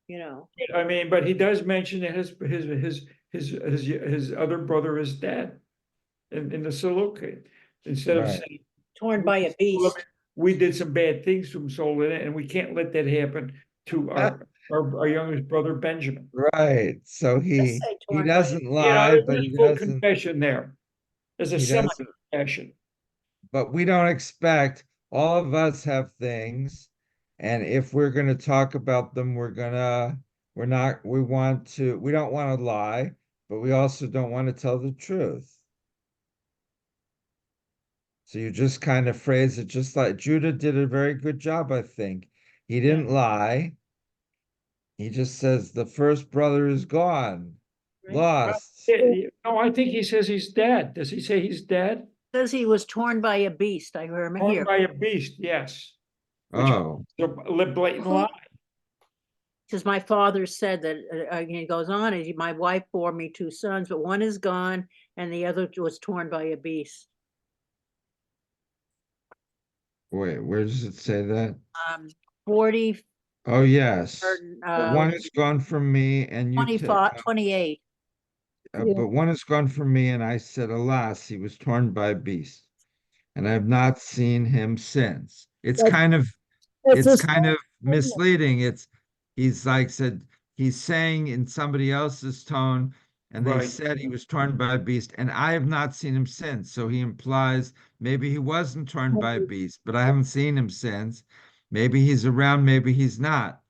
S2: you know.
S3: I mean, but he does mention that his other brother is dead in the soliloquy. Instead of
S5: Right.
S3: saying
S2: Torn by a beast.
S3: we did some bad things to him, sold in it, and we can't let that happen to our youngest brother Benjamin.
S5: Right, so
S2: Let's
S5: he
S2: say
S5: he
S2: torn by a
S5: doesn't
S3: You know,
S5: lie,
S3: there's
S5: but
S3: a
S5: he
S3: full
S5: doesn't,
S3: confession there. There's a
S5: he doesn't,
S3: semi-confession.
S5: but we don't expect, all of us have things. And if we're gonna talk about them, we don't want to lie, but we also don't want to tell the truth. So you just kind of phrase it just like Judah did a very good job, I think. He didn't lie. He just says the first brother is gone,
S2: Right.
S5: lost.
S3: No, I think he says he's dead. Does he say he's dead?
S2: Says he was torn by a beast. I heard him
S3: Torn
S2: here.
S3: by a beast, yes.
S5: Oh,
S3: So blatant lie.
S2: Says my father said that, he goes on, my wife bore me 2 sons, but one is gone and the other was torn by a beast.
S5: wait, where does it say that?
S2: 40,
S5: Oh, yes.
S2: uh,
S5: One is gone from me and you take,
S2: 25, 28.
S8: Yeah.
S5: but one is gone from me, and I said, alas, he was torn by a beast, and I have not seen him since. It's
S8: That's-
S5: kind of
S8: It's
S5: it's
S8: a
S5: kind of misleading. He's like said, he's saying in somebody else's tone, and they
S3: Right.
S5: said he was torn by a beast, and I have not seen him since. So he implies maybe he wasn't torn by a beast, but I haven't seen him since. Maybe he's around, maybe he's not.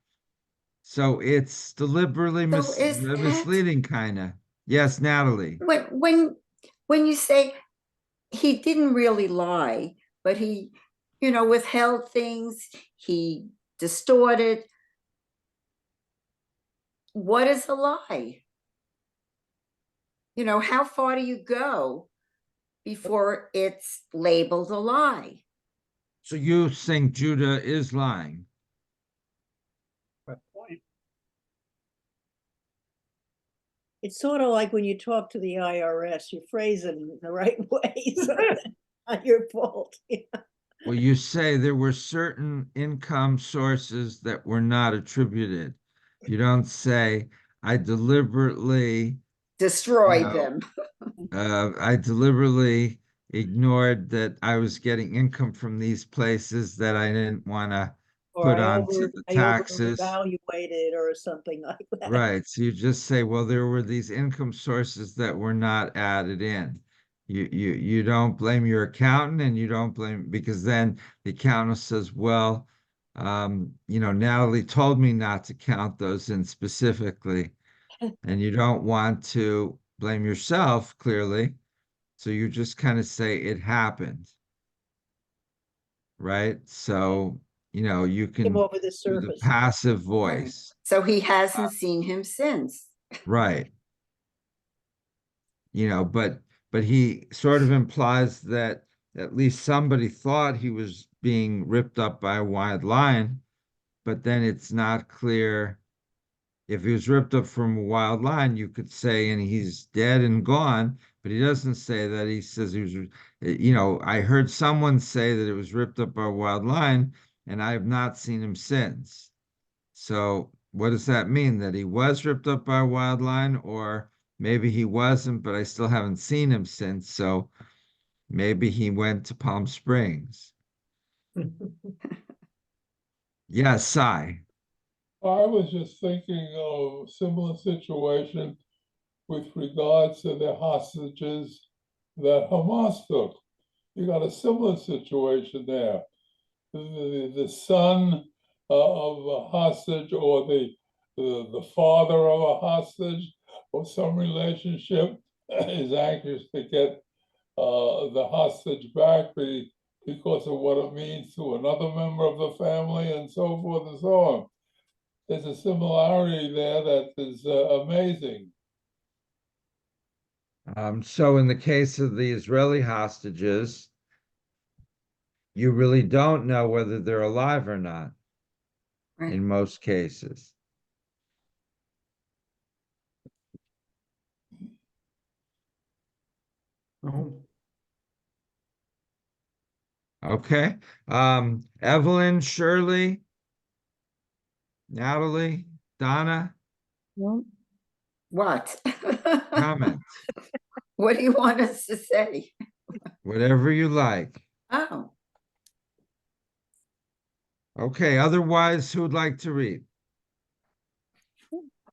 S5: So it's deliberately
S7: So is that-
S5: misleading, kind of. Yes, Natalie.
S7: When you say he didn't really lie, but he, withheld things, he distorted. What is a lie? How far do you go before it's labeled a lie?
S5: So you think Judah is lying?
S2: It's sort of like when you talk to the IRS, you phrase it in the right way. So that's not your fault.
S5: Well, you say there were certain income sources that were not attributed. You don't say, I deliberately,
S7: Destroy
S5: No.
S7: them.
S5: I deliberately ignored that I was getting income from these places that I didn't want to
S2: Or
S5: put
S2: I
S5: onto the
S2: I
S5: taxes.
S2: overevaluated or something like that.
S5: Right, so you just say, well, there were these income sources that were not added in. You don't blame your accountant, and you don't blame, because then the accountant says, well, Natalie told me not to count those in specifically. And you don't want to blame yourself, clearly. So you just kind of say it happened. Right? So, you
S2: Came
S5: can
S2: over the
S5: do the
S2: surface.
S5: passive voice.
S7: So he hasn't seen him since.
S5: Right. But he sort of implies that at least somebody thought he was being ripped up by a wild lion, but then it's not clear. If he was ripped up from a wild lion, you could say, and he's dead and gone, but he doesn't say that. He says he was, I heard someone say that it was ripped up by a wild lion, and I have not seen him since. So what does that mean? That he was ripped up by a wild lion, or maybe he wasn't, but I still haven't seen him since. So maybe he went to Palm Springs. Yes, Cy.
S9: I was just thinking of a similar situation with regards to the hostages that Hamas took. You got a similar situation there. The son of a hostage, or the father of a hostage, or some relationship is anxious to get the hostage back because of what it means to another member of the family, and so forth and so on. there's a similarity there that is amazing.
S5: So in the case of the Israeli hostages, you really don't know whether they're alive or not
S7: Right.
S5: in most cases.
S3: Oh,
S5: Okay. Evelyn, Shirley, Natalie, Donna,
S8: Well,
S7: What?
S5: comment,
S7: What do you want us to say?
S5: whatever you like.
S7: Oh,
S5: Okay, otherwise, who'd like to read?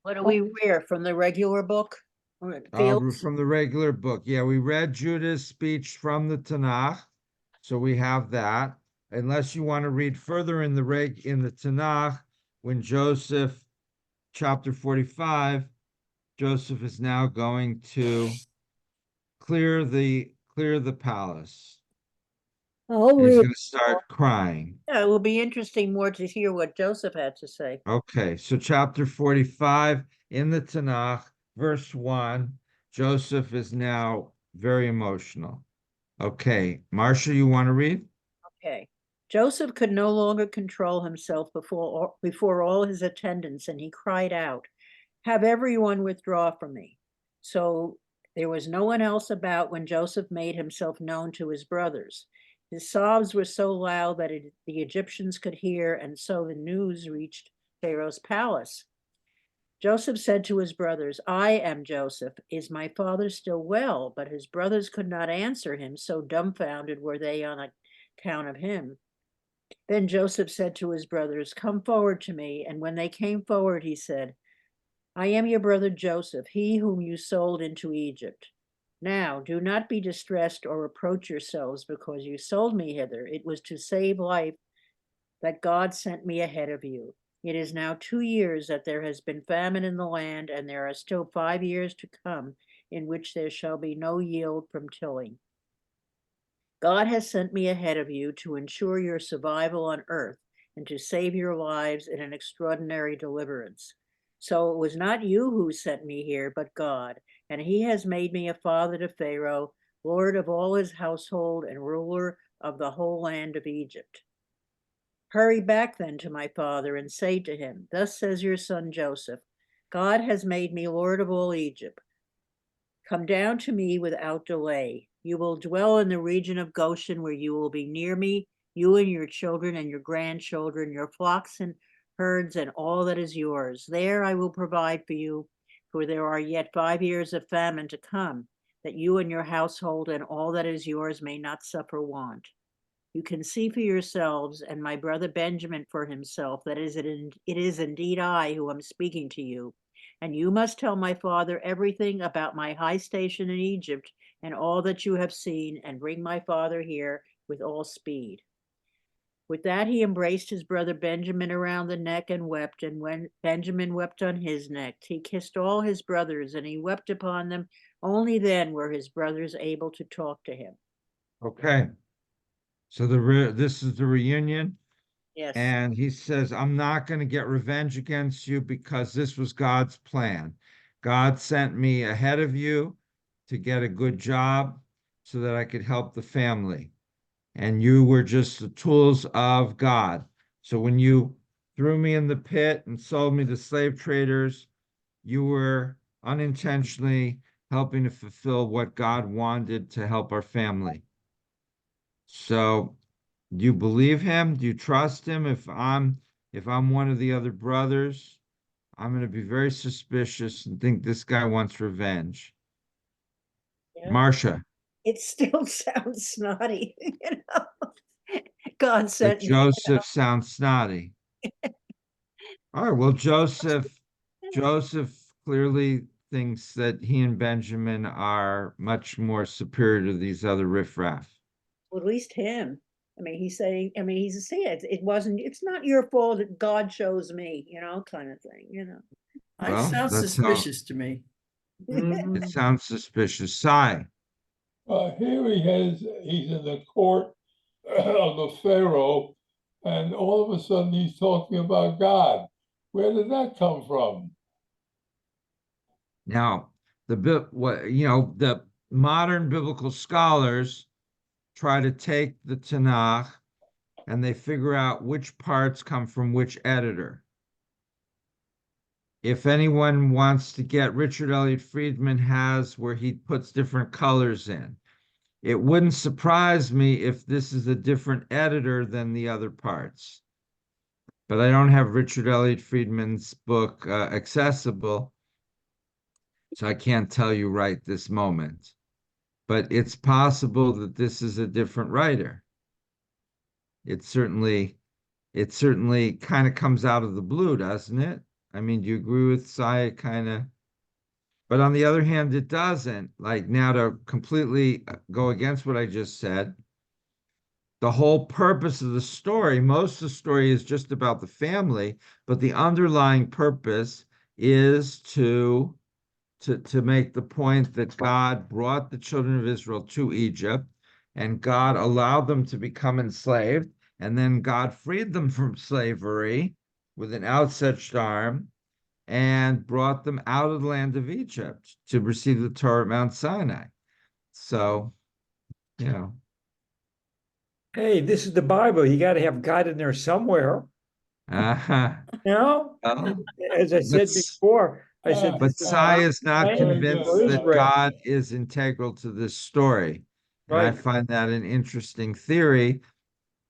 S2: What do we read from the regular book? Or Fields?
S5: From the regular book. Yeah, we read Judah's speech from the Tanakh, so we have that. Unless you want to read further in the Tanakh, when Joseph, chapter 45, Joseph is now going to clear the palace.
S8: I'll
S5: And he's
S8: read.
S5: going to start crying.
S2: Yeah, it will be interesting more to hear what Joseph had to say.
S5: Okay, so chapter 45 in the Tanakh, verse 1, Joseph is now very emotional. Okay, Marcia, you want to read?
S2: Okay. Joseph could no longer control himself before all his attendants, and he cried out, "Have everyone withdraw from me." So there was no one else about when Joseph made himself known to his brothers. His sobs were so loud that the Egyptians could hear, and so the news reached Pharaoh's palace. Joseph said to his brothers, "I am Joseph. Is my father still well?" But his brothers could not answer him, so dumbfounded were they on account of him. Then Joseph said to his brothers, "Come forward to me." And when they came forward, he said, "I am your brother Joseph, he whom you sold into Egypt. Now do not be distressed or reproach yourselves because you sold me hither. It was to save life that God sent me ahead of you. It is now 2 years that there has been famine in the land, and there are still 5 years to come in which there shall be no yield from tilling. God has sent me ahead of you to ensure your survival on earth and to save your lives in an extraordinary deliverance. So it was not you who sent me here, but God, and he has made me a father to Pharaoh, lord of all his household and ruler of the whole land of Egypt. Hurry back then to my father and say to him, 'Thus says your son Joseph, God has made me lord of all Egypt. Come down to me without delay. You will dwell in the region of Goshen, where you will be near me, you and your children and your grandchildren, your flocks and herds, and all that is yours. There I will provide for you, for there are yet 5 years of famine to come, that you and your household and all that is yours may not suffer want. You can see for yourselves, and my brother Benjamin for himself, that it is indeed I who am speaking to you. And you must tell my father everything about my high station in Egypt and all that you have seen, and bring my father here with all speed." With that, he embraced his brother Benjamin around the neck and wept. And when Benjamin wept on his neck, he kissed all his brothers, and he wept upon them. Only then were his brothers able to talk to him.
S5: Okay, so this is the reunion.
S2: Yes.
S5: And he says, I'm not going to get revenge against you because this was God's plan. God sent me ahead of you to get a good job so that I could help the family. And you were just the tools of God. So when you threw me in the pit and sold me to slave traders, you were unintentionally helping to fulfill what God wanted to help our family. So do you believe him? Do you trust him? If I'm one of the other brothers, I'm going to be very suspicious and think this guy wants revenge.
S2: Yeah.
S5: Marcia,
S2: It still sounds snotty, God
S5: but
S2: sent me.
S5: Joseph sounds snotty. All right, well, Joseph clearly thinks that he and Benjamin are much more superior to these other riffraff.
S2: Well, at least him. I mean, he's saying, he's saying it's not your fault that God chose me, kind of thing,
S6: I
S5: Well,
S6: sound
S5: that's how
S6: suspicious to me.
S5: it
S6: Mhm.
S5: sounds suspicious. Sai.
S9: Here he's in the court of the Pharaoh, and all of a sudden he's talking about God, Where did that come from?
S5: Now, the modern biblical scholars try to take the Tanakh and they figure out which parts come from which editor. If anyone wants to get, Richard Elliott Friedman has where he puts different colors in. It wouldn't surprise me if this is a different editor than the other parts. But I don't have Richard Elliott Friedman's book accessible, so I can't tell you right this moment. But it's possible that this is a different writer. It certainly kind of comes out of the blue, doesn't it? I mean, do you agree with Saya kind of? But on the other hand, it doesn't. Like, now to completely go against what I just said, the whole purpose of the story, most of the story is just about the family, but the underlying purpose is to make the point that God brought the children of Israel to Egypt, and God allowed them to become enslaved, and then God freed them from slavery with an outstretched arm and brought them out of the land of Egypt to receive the Torah at Mount Sinai. So, you know.
S3: Hey, this is the Bible. You got to have God in there somewhere.
S5: Uh-huh.
S3: You know,
S5: Well,
S3: as I said
S5: but
S3: before, I said,
S9: But
S3: this
S5: But
S3: is
S5: Sai
S3: not
S5: is not
S3: planned
S5: convinced
S3: for
S5: that
S3: Israel.
S5: God is integral to this story. And I
S3: Right.
S5: find that an interesting theory.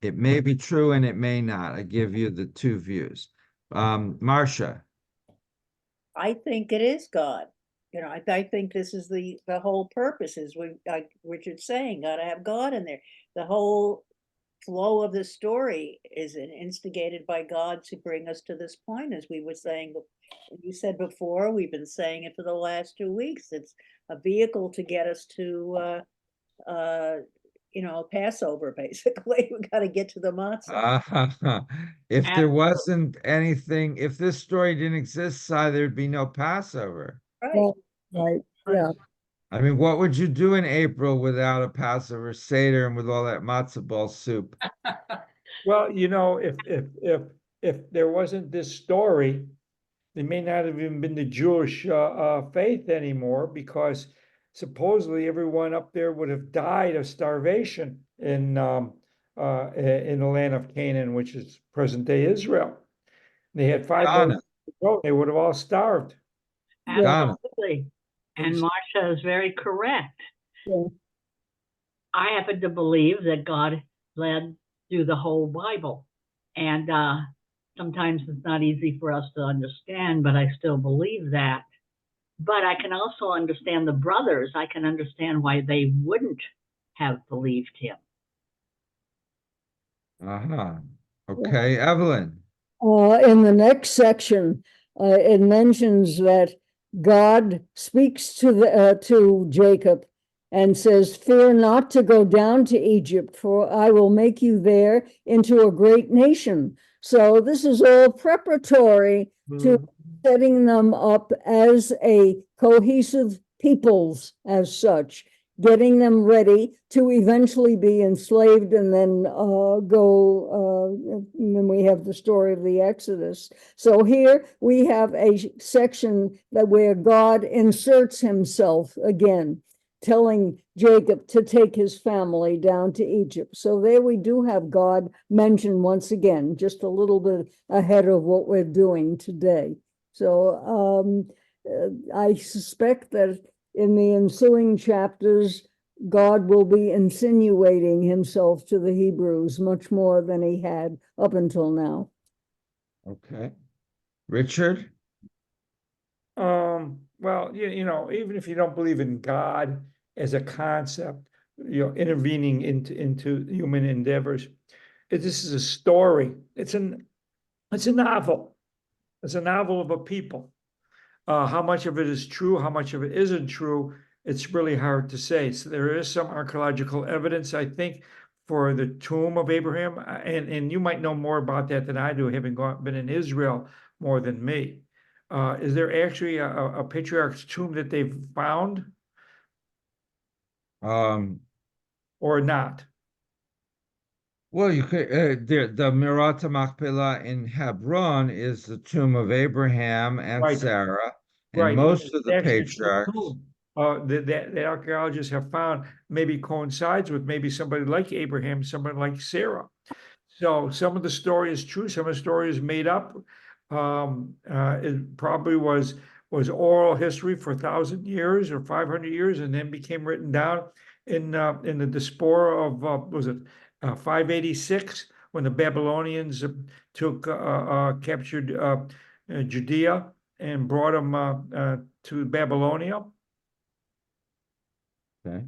S5: It may be true and it may not. I give you the two views. Marcia.
S2: I think it is God. You know, I think this is the whole purpose is like Richard's saying, gotta have God in there. The whole flow of the story is instigated by God to bring us to this point, as we were saying. You said before, we've been saying it for the last 2 weeks. It's a vehicle to get us to, Passover, basically. We got to get to the matzah.
S5: If there wasn't anything, if this story didn't exist, Sai, there'd be no Passover.
S2: Right.
S8: Right, yeah.
S5: I mean, what would you do in April without a Passover Seder and with all that matzo ball soup?
S3: Well, if there wasn't this story, they may not have even been the Jewish faith anymore, because supposedly everyone up there would have died of starvation in the land of Canaan, which is present day Israel. They had 5
S5: Ghana.
S3: million people. They would have all starved.
S5: Ghana.
S10: Absolutely. And Marcia is very correct.
S8: Yeah.
S10: I happen to believe that God led through the whole Bible. And sometimes it's not easy for us to understand, but I still believe that. But I can also understand the brothers. I can understand why they wouldn't have believed him.
S5: Uh-huh. Okay, Evelyn.
S8: In the next section, it mentions that God speaks to Jacob and says, "Fear not to go down to Egypt, for I will make you there into a great nation." So this is all preparatory to setting them up as a cohesive peoples as such, getting them ready to eventually be enslaved and then and then we have the story of the Exodus. So here we have a section where God inserts himself again, telling Jacob to take his family down to Egypt. So there we do have God mentioned once again, just a little bit ahead of what we're doing today. So I suspect that in the ensuing chapters, God will be insinuating himself to the Hebrews much more than he had up until now.
S5: Okay. Richard?
S3: Well, even if you don't believe in God as a concept, intervening into human endeavors, this is a story. It's a novel. It's a novel of a people. How much of it is true, how much of it isn't true, it's really hard to say. So there is some archaeological evidence, I think, for the tomb of Abraham, and you might know more about that than I do, having been in Israel more than me. Is there actually a patriarch's tomb that they've found
S5: Um,
S3: or not?
S5: Well, you could, the Merat Machpelah in Hebron is the tomb of Abraham and
S3: Right.
S5: Sarah, and
S3: Right.
S5: most of the
S3: Actually, it's the
S5: patriarchs.
S3: tomb, that archaeologists have found maybe coincides with maybe somebody like Abraham, somebody like Sarah. So some of the story is true, some of the story is made up. It probably was oral history for 1,000 years or 500 years, and then became written down in the diaspora of was it 586, when the Babylonians took captured Judea and brought them to Babylonia.
S5: Okay.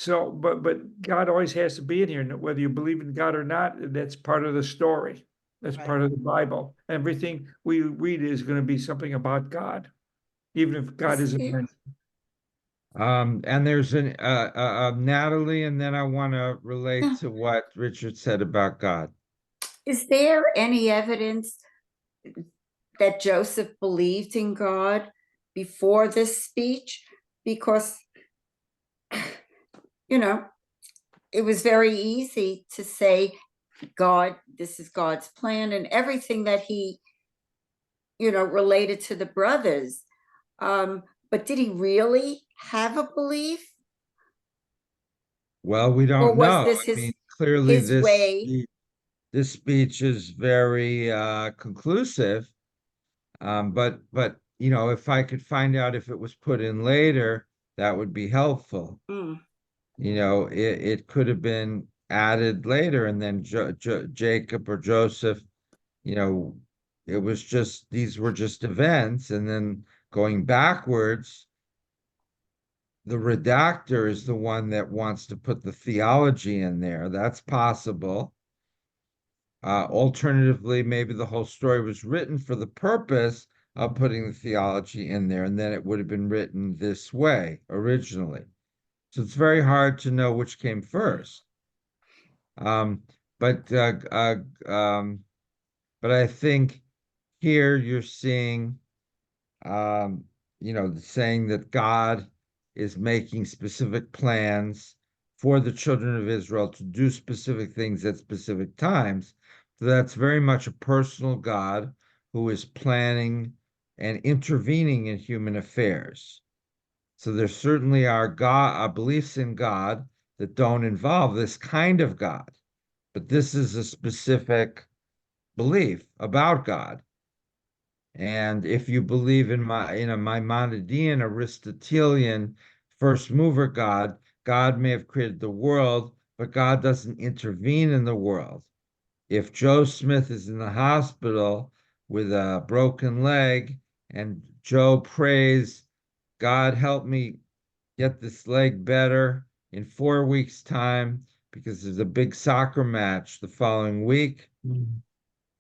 S3: But God always has to be in here, and whether you believe in God or not, that's part of the story. That's
S2: Right.
S3: part of the Bible. Everything we read is going to be something about God, even if God
S7: Is
S3: isn't
S7: there-
S3: mentioned.
S5: And there's an Natalie, and then I want to relate
S7: Yeah.
S5: to what Richard said about God.
S7: Is there any evidence that Joseph believed in God before this speech? Because, you know, it was very easy to say, God, this is God's plan, and everything that he, related to the brothers. But did he really have a belief?
S5: Well, we
S7: Or
S5: don't
S7: was
S5: know.
S7: this
S5: I mean, clearly
S7: his way?
S5: this speech is very conclusive. But if I could find out if it was put in later, that would be helpful.
S7: Mm.
S5: It could have been added later, and then Jacob or Joseph, it was just, these were just events, and then going backwards, the redactor is the one that wants to put the theology in there. That's possible. Alternatively, maybe the whole story was written for the purpose of putting the theology in there, and then it would have been written this way originally. So it's very hard to know which came first. Um, but uh, uh, um, but I think here you're seeing, saying that God is making specific plans for the children of Israel to do specific things at specific times. So that's very much a personal God who is planning and intervening in human affairs. So there certainly are beliefs in God that don't involve this kind of God, but this is a specific belief about God. And if you believe in Maimonidean, Aristotelian first mover God, God may have created the world, but God doesn't intervene in the world. If Joe Smith is in the hospital with a broken leg and Joe prays, God help me get this leg better in 4 weeks' time because there's a big soccer match the following week,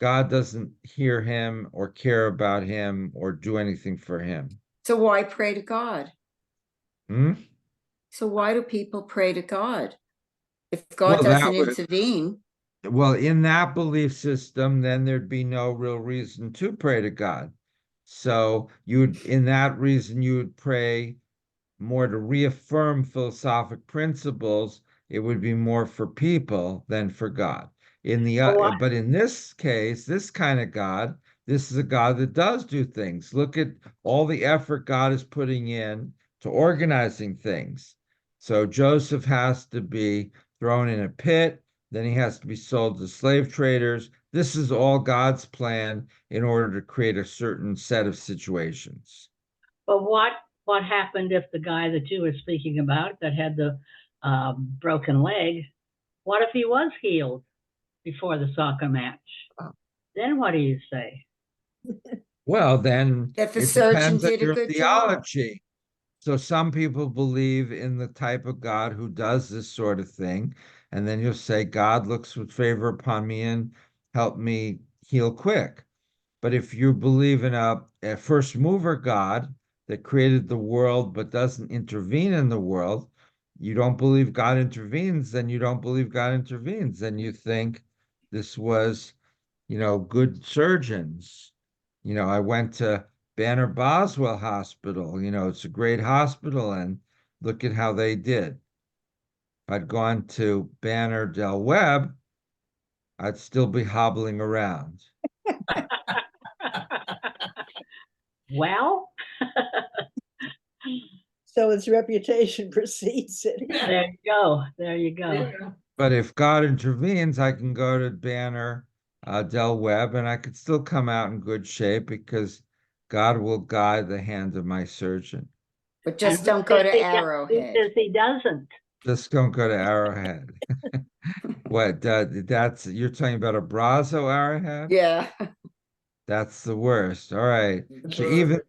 S5: God doesn't hear him or care about him or do anything for him.
S7: So why pray to God?
S5: Hmm?
S7: So why do people pray to God? If God
S5: Well, that
S7: doesn't
S5: would,
S7: intervene,
S5: well, in that belief system, then there'd be no real reason to pray to God. So in that reason, you would pray more to reaffirm philosophic principles. It would be more for people than for God. But in this case, this kind of God, this is a God that does do things. Look at all the effort God is putting in to organizing things. So Joseph has to be thrown in a pit, then he has to be sold to slave traders. This is all God's plan in order to create a certain set of situations.
S10: But what happened if the guy that you were speaking about that had the broken leg? What if he was healed before the soccer match? Then what do you say?
S5: Well, then
S7: that the
S5: it
S7: surgeon
S5: depends on
S7: did a
S5: your
S7: good job.
S5: theology. So some people believe in the type of God who does this sort of thing, and then you'll say, God looks with favor upon me and help me heal quick. But if you believe in a first mover God that created the world but doesn't intervene in the world, you don't believe God intervenes, then you don't believe God intervenes. Then you think this was, good surgeons. I went to Banner Boswell Hospital. It's a great hospital, and look at how they did. If I'd gone to Banner Del Webb, I'd still be hobbling around.
S10: Well,
S2: So its reputation precedes it.
S10: there you go. There you go.
S4: Yeah.
S5: But if God intervenes, I can go to Banner Del Webb, and I could still come out in good shape because God will guide the hand of my surgeon.
S7: But just
S10: And
S7: don't
S10: who
S7: go
S10: says
S7: to
S10: he do-
S7: Arrowhead.
S10: Who says he doesn't?
S5: Just don't go to Arrowhead. What, that's, you're talking about a Brazo Arrowhead?
S7: Yeah.
S5: That's the worst. All right.
S4: That's
S5: So
S4: what I
S5: even
S4: was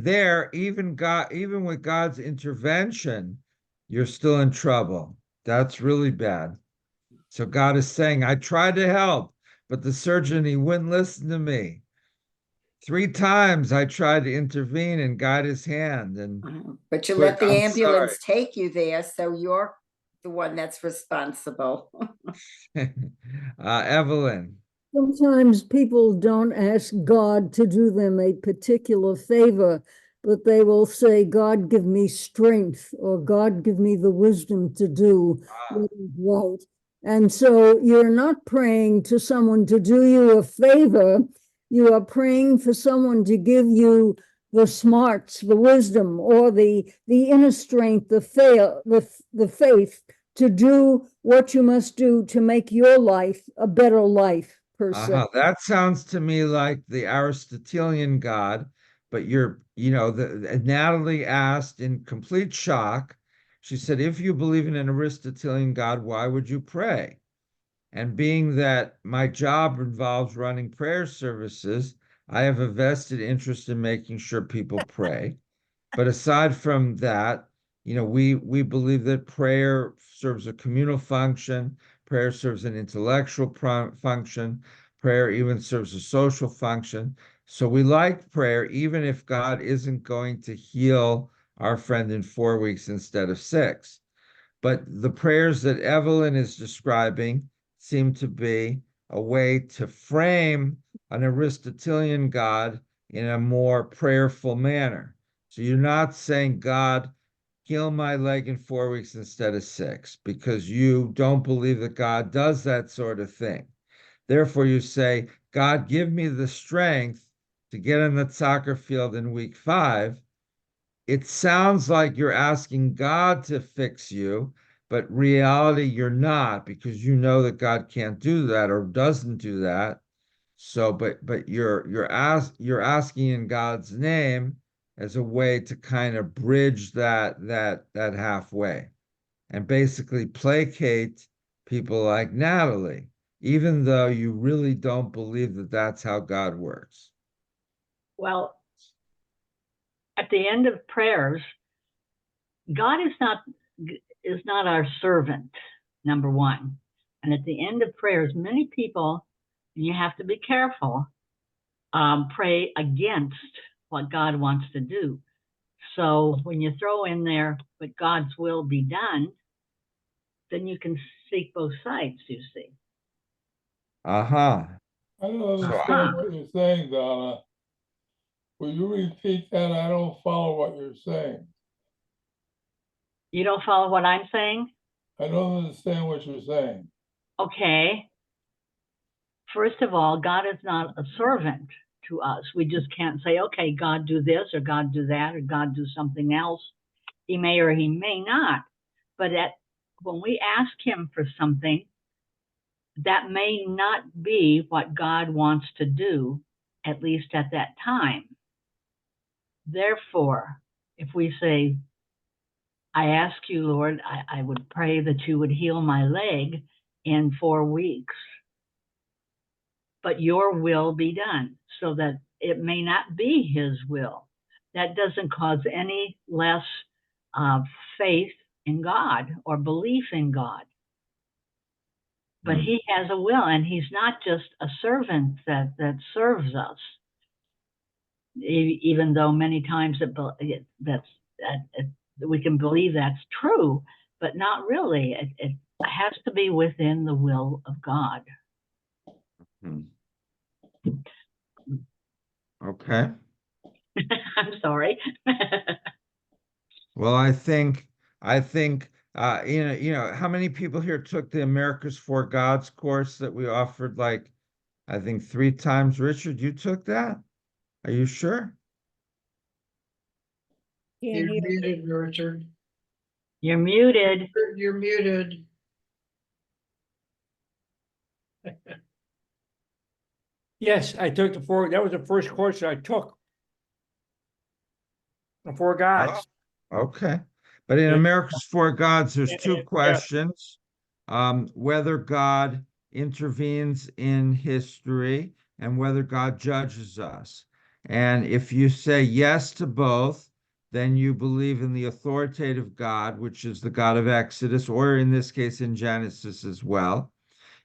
S5: there, even with God's intervention, you're still in trouble. That's really bad. So God is saying, I tried to help, but the surgeon, he wouldn't listen to me. 3 times I tried to intervene and guide his hand, and
S7: But you
S5: but
S7: let the
S5: I'm
S7: ambulance take you there, so you're the one that's responsible.
S5: Evelyn.
S8: Sometimes people don't ask God to do them a particular favor, but they will say, God, give me strength, or God, give me the wisdom to do what is right. And so you're not praying to someone to do you a favor. You are praying for someone to give you the smarts, the wisdom, or the inner strength, the faith to do what you must do to make your life a better life, per se.
S5: That sounds to me like the Aristotelian God, but Natalie asked in complete shock. She said, if you believe in an Aristotelian God, why would you pray? And being that my job involves running prayer services, I have a vested interest in making sure people pray. But aside from that, we believe that prayer serves a communal function, prayer serves an intellectual function, prayer even serves a social function. So we like prayer, even if God isn't going to heal our friend in 4 weeks instead of 6. But the prayers that Evelyn is describing seem to be a way to frame an Aristotelian God in a more prayerful manner. So you're not saying, God, heal my leg in 4 weeks instead of 6, because you don't believe that God does that sort of thing. Therefore, you say, God, give me the strength to get on the soccer field in week 5. It sounds like you're asking God to fix you, but reality you're not, because you know that God can't do that or doesn't do that. So, but you're asking in God's name as a way to kind of bridge that halfway and basically placate people like Natalie, even though you really don't believe that that's how God works.
S10: Well, at the end of prayers, God is not our servant, number one. And at the end of prayers, many people, and you have to be careful, pray against what God wants to do. So when you throw in there, but God's will be done, then you can seek both sides, you see.
S5: Uh-huh.
S9: I don't
S5: So
S9: understand what you're saying, Donna. Will you repeat that? I don't follow what you're saying.
S10: You don't follow what I'm saying?
S9: I don't understand what you're saying.
S10: Okay. First of all, God is not a servant to us. We just can't say, okay, God do this or God do that or God do something else. He may or he may not. But when we ask him for something, that may not be what God wants to do, at least at that time. Therefore, if we say, I ask you, Lord, I would pray that you would heal my leg in 4 weeks, but your will be done, so that it may not be his will. That doesn't cause any less faith in God or belief in God. But he has a will, and he's not just a servant that serves us, even though many times we can believe that's true, but not really. It has to be within the will of God.
S5: Okay.
S10: I'm sorry.
S5: Well, I think how many people here took the America's Four Gods course that we offered, like, I think 3 times? Richard, you took that? Are you sure?
S2: Can't
S4: You're
S2: hear.
S4: muted, Richard.
S10: You're muted.
S4: You're muted.
S3: Yes, I took that was the first course I took. The Four Gods.
S5: Okay, but in
S3: Yeah.
S5: America's Four Gods, there's
S3: Yeah,
S5: two
S3: yeah.
S5: questions. Whether God intervenes in history and whether God judges us. And if you say yes to both, then you believe in the authoritative God, which is the God of Exodus, or in this case in Genesis as well.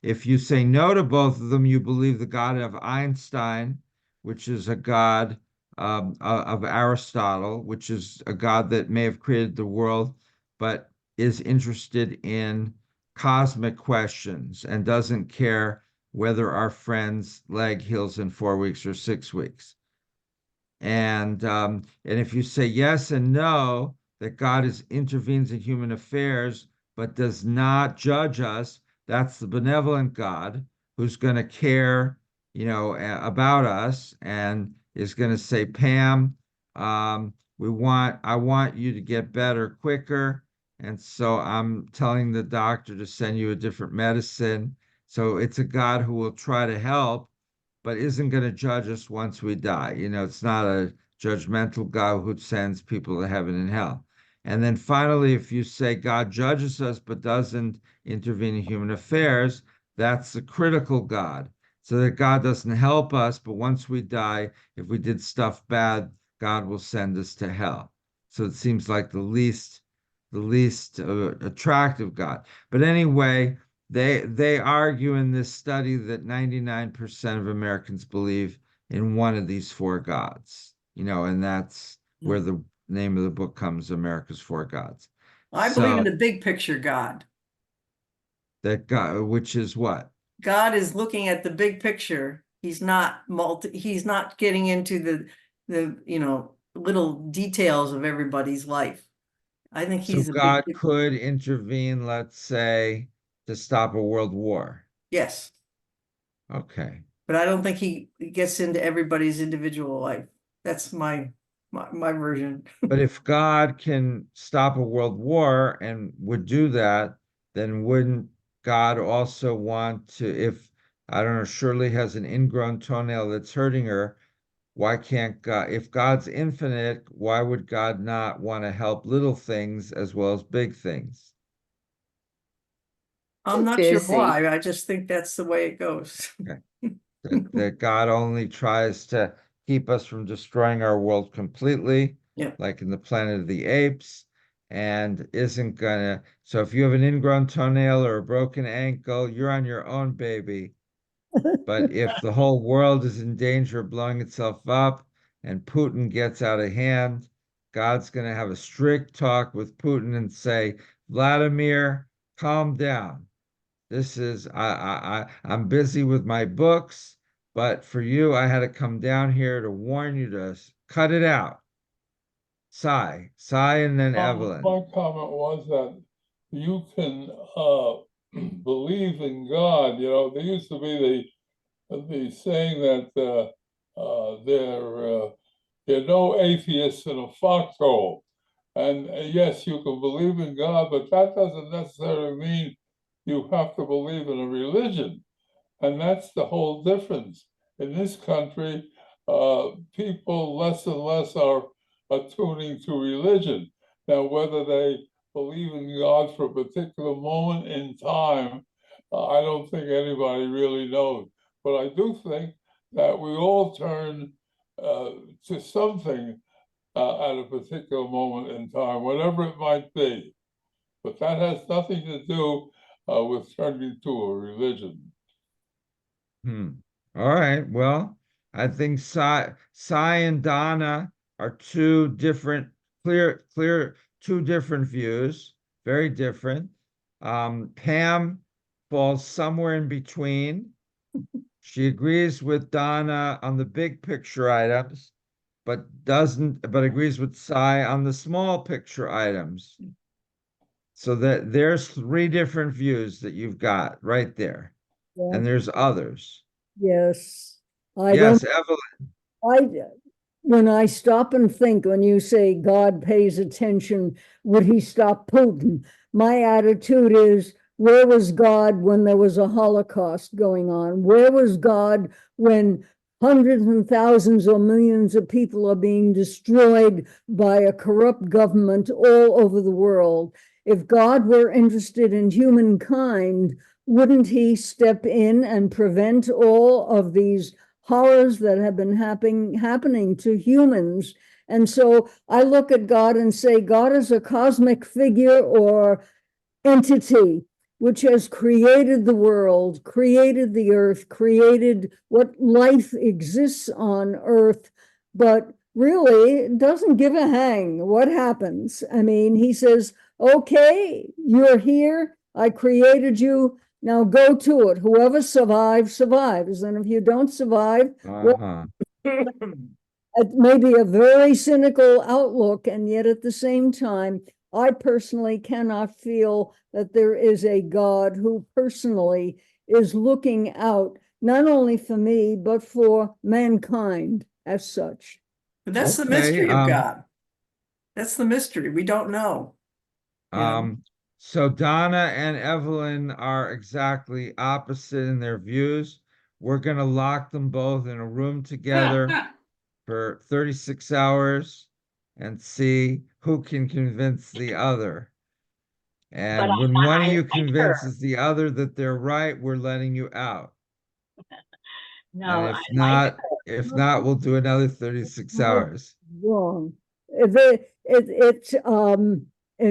S5: If you say no to both of them, you believe the God of Einstein, which is a God of Aristotle, which is a God that may have created the world, but is interested in cosmic questions and doesn't care whether our friend's leg heals in 4 weeks or 6 weeks. And if you say yes and no, that God intervenes in human affairs but does not judge us, that's the benevolent God who's going to care, about us and is going to say, Pam, I want you to get better quicker, and so I'm telling the doctor to send you a different medicine. So it's a God who will try to help, but isn't going to judge us once we die. It's not a judgmental God who sends people to heaven and hell. And then finally, if you say God judges us but doesn't intervene in human affairs, that's the critical God. So that God doesn't help us, but once we die, if we did stuff bad, God will send us to hell. So it seems like the least attractive God. But anyway, they argue in this study that 99% of Americans believe in one of these four gods, and that's where the name of the book comes, America's Four Gods.
S6: I believe in the big picture God.
S5: That God, which is what?
S6: God is looking at the big picture. He's not he's not getting into the little details of everybody's life. I think
S5: So
S6: he's a
S5: God
S6: big.
S5: could intervene, let's say, to stop a world war.
S6: Yes,
S5: Okay.
S6: but I don't think he gets into everybody's individual life. That's my version.
S5: But if God can stop a world war and would do that, then wouldn't God also want to, if, I don't know, Shirley has an ingrown toenail that's hurting her, why can't God, if God's infinite, why would God not want to help little things as well as big things?
S6: I'm not sure why. I just think that's the way it goes.
S5: Okay. That God only tries to keep us from destroying our world completely,
S6: Yeah.
S5: like in the Planet of the Apes, and isn't gonna. So if you have an ingrown toenail or a broken ankle, you're on your own, baby. But if the whole world is in danger of blowing itself up and Putin gets out of hand, God's gonna have a strict talk with Putin and say, Vladimir, calm down. This is I'm busy with my books, but for you, I had to come down here to warn you to cut it out. Cy, and then Evelyn.
S9: My comment was that you can believe in God. There used to be the saying that there are no atheists in a foxhole. And yes, you can believe in God, but that doesn't necessarily mean you have to believe in a religion. And that's the whole difference. In this country, people less and less are attuning to religion. Now, whether they believe in God for a particular moment in time, I don't think anybody really knows. But I do think that we all turn to something at a particular moment in time, whatever it might be. But that has nothing to do with turning to a religion.
S5: All right. Well, I think Cy and Donna are two different, two different views, very different. Pam falls somewhere in between. She agrees with Donna on the big picture items, but agrees with Cy on the small picture items. So that there's three different views that you've got right there.
S8: Yeah.
S5: And there's others.
S8: Yes. I
S5: Yes,
S8: don't,
S5: Evelyn.
S8: when I stop and think, when you say God pays attention, would he stop Putin? My attitude is, where was God when there was a Holocaust going on? Where was God when hundreds and thousands or millions of people are being destroyed by a corrupt government all over the world? If God were interested in humankind, wouldn't he step in and prevent all of these horrors that have been happening to humans? And so I look at God and say, God is a cosmic figure or entity which has created the world, created the earth, created what life exists on earth, but really doesn't give a hang what happens. I mean, he says, okay, you're here, I created you, now go to it. Whoever survives, survives. And if you don't survive,
S5: Uh-huh.
S8: it may be a very cynical outlook, and yet at the same time, I personally cannot feel that there is a God who personally is looking out, not only for me, but for mankind as such.
S6: But that's the
S5: Okay,
S6: mystery of God. That's the mystery. We don't know.
S5: So Donna and Evelyn are exactly opposite in their views. We're gonna lock them both in a room together for 36 hours and see who can convince the other.
S10: But
S5: And when one of
S10: I
S5: you
S10: like her.
S5: convinces the other that they're right, we're letting you out.
S10: No,
S5: And
S10: I like her.
S5: if not, we'll do another 36 hours.
S8: Wrong. It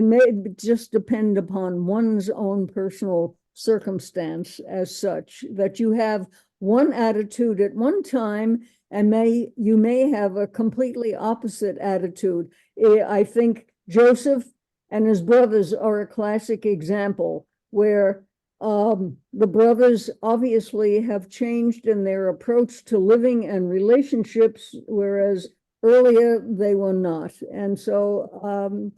S8: may just depend upon one's own personal circumstance as such, that you have one attitude at one time and you may have a completely opposite attitude. I think Joseph and his brothers are a classic example where the brothers obviously have changed in their approach to living and relationships, whereas earlier they were not. And so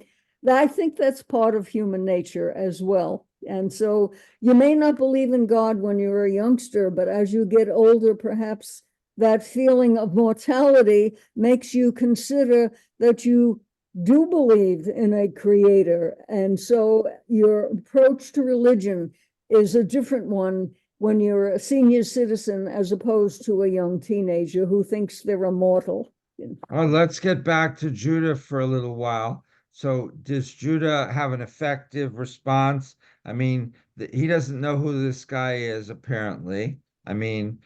S8: I think that's part of human nature as well. And so you may not believe in God when you're a youngster, but as you get older, perhaps that feeling of mortality makes you consider that you do believe in a creator. And so your approach to religion is a different one when you're a senior citizen as opposed to a young teenager who thinks they're immortal.
S5: Oh, let's get back to Judah for a little while. So does Judah have an effective response? I mean, he doesn't know who this guy is, apparently. I mean,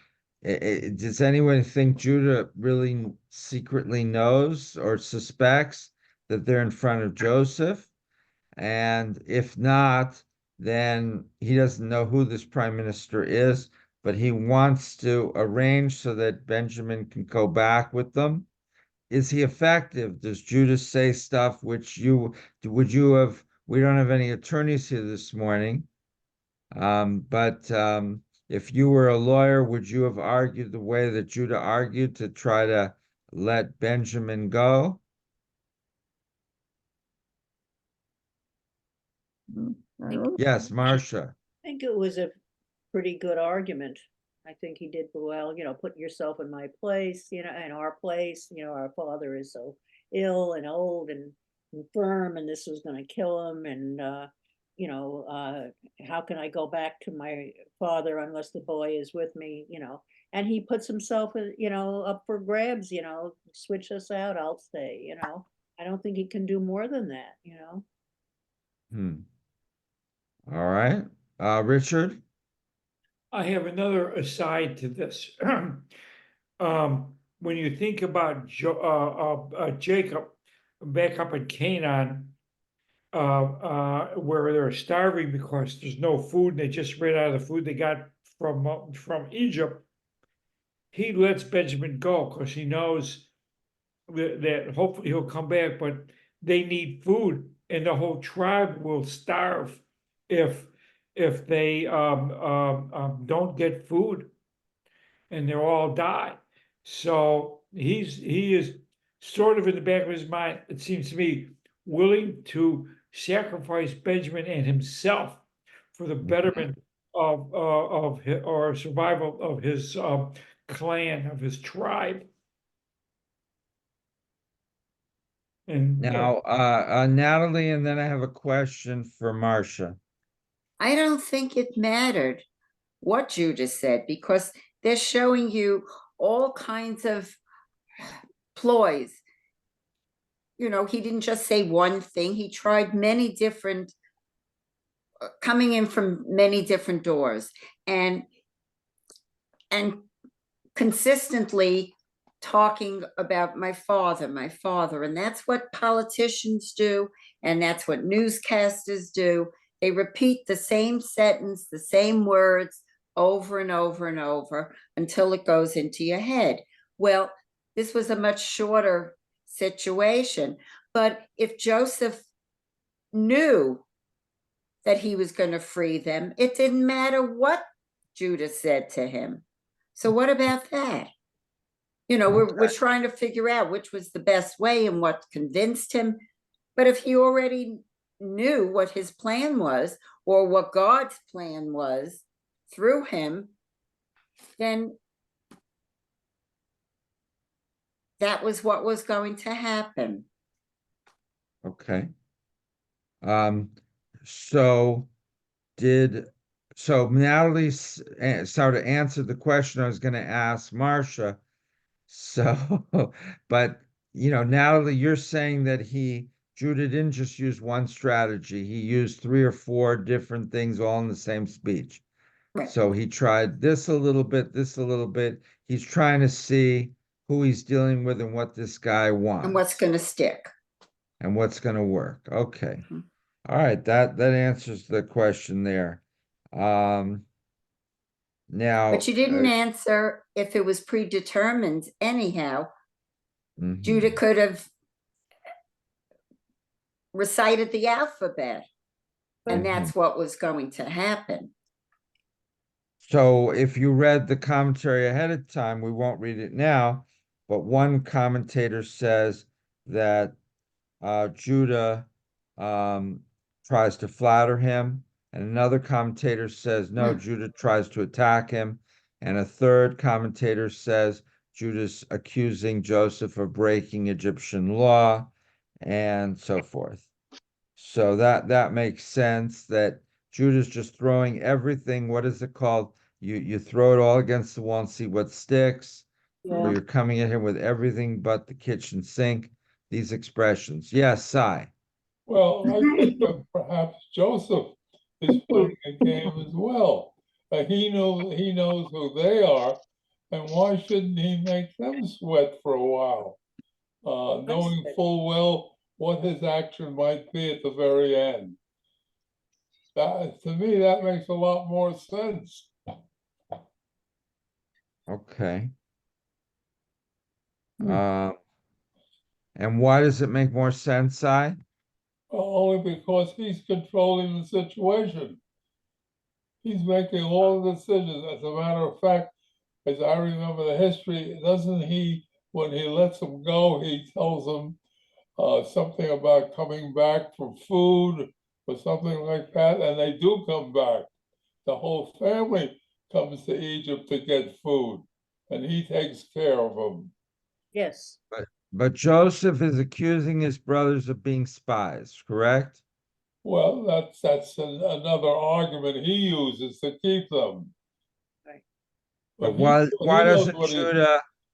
S5: does anyone think Judah really secretly knows or suspects that they're in front of Joseph? And if not, then he doesn't know who this prime minister is, but he wants to arrange so that Benjamin can go back with them. Is he effective? Does Judas say stuff which would you have? We don't have any attorneys here this morning, but if you were a lawyer, would you have argued the way that Judah argued to try to let Benjamin go?
S2: I don't
S5: Yes, Marcia.
S2: think it was a pretty good argument. I think he did well, put yourself in my place, in our place, our father is so ill and old and infirm, and this was going to kill him. And, how can I go back to my father unless the boy is with me, and he puts himself, up for grabs, switch us out, I'll stay, I don't think he can do more than that,
S5: Hmm. All right. Richard?
S3: I have another aside to this. When you think about Jacob back up in Canaan, where they're starving because there's no food and they just ran out of the food they got from Egypt, he lets Benjamin go because he knows that hopefully he'll come back, but they need food and the whole tribe will starve if they don't get food and they'll all die. So he is sort of in the back of his mind, it seems to me, willing to sacrifice Benjamin and himself for the betterment of his, or survival of his clan, of his tribe. And
S5: Now, Natalie, and then I have a question for Marcia.
S7: I don't think it mattered what Judah said because they're showing you all kinds of ploys. You know, he didn't just say one thing, he tried many different, coming in from many different doors and consistently talking about my father, and that's what politicians do, and that's what newscasters do. They repeat the same sentence, the same words over and over and over until it goes into your head. Well, this was a much shorter situation, but if Joseph knew that he was going to free them, it didn't matter what Judah said to him. So what about that? You know, we're trying to figure out which was the best way and what convinced him. But if he already knew what his plan was or what God's plan was through him, then that was what was going to happen.
S5: Okay. So Natalie sort of answered the question I was going to ask Marcia. So, but Natalie, you're saying that Judah didn't just use one strategy. He used 3 or 4 different things all in the same speech.
S7: Right.
S5: So he tried this a little bit, this a little bit. He's trying to see who he's dealing with and what this guy wants.
S7: And what's going to stick.
S5: And what's going to work. Okay.
S7: Mhm.
S5: All right, that answers the question there. Now,
S7: But you didn't answer if it was predetermined anyhow.
S5: mhm.
S7: Judah could have recited the alphabet, and that's what was going to happen.
S5: So if you read the commentary ahead of time, we won't read it now, but one commentator says that Judah tries to flatter him, and another commentator says no, Judah tries to attack him, and a third commentator says Judah's accusing Joseph of breaking Egyptian law, and so forth. So that makes sense that Judah's just throwing everything. What is it called? You throw it all against the wall and see what sticks, or you're coming at him with everything but the kitchen sink. These expressions. Yes, Sai.
S9: Well, I think that perhaps Joseph is playing a game as well. He knows who they are, and why shouldn't he make them sweat for a while, knowing full well what his action might be at the very end? That, to me, that makes a lot more sense.
S5: Okay. And why does it make more sense, Sai?
S9: Only because he's controlling the situation. He's making all the decisions. As a matter of fact, as I remember the history, doesn't he, when he lets them go, he tells them something about coming back for food or something like that, and they do come back. The whole family comes to Egypt to get food, and he takes care of them.
S2: Yes.
S5: But Joseph is accusing his brothers of being spies, correct?
S9: Well, that's another argument he uses to keep them.
S2: Right.
S5: But
S9: he
S5: why
S9: knows
S5: doesn't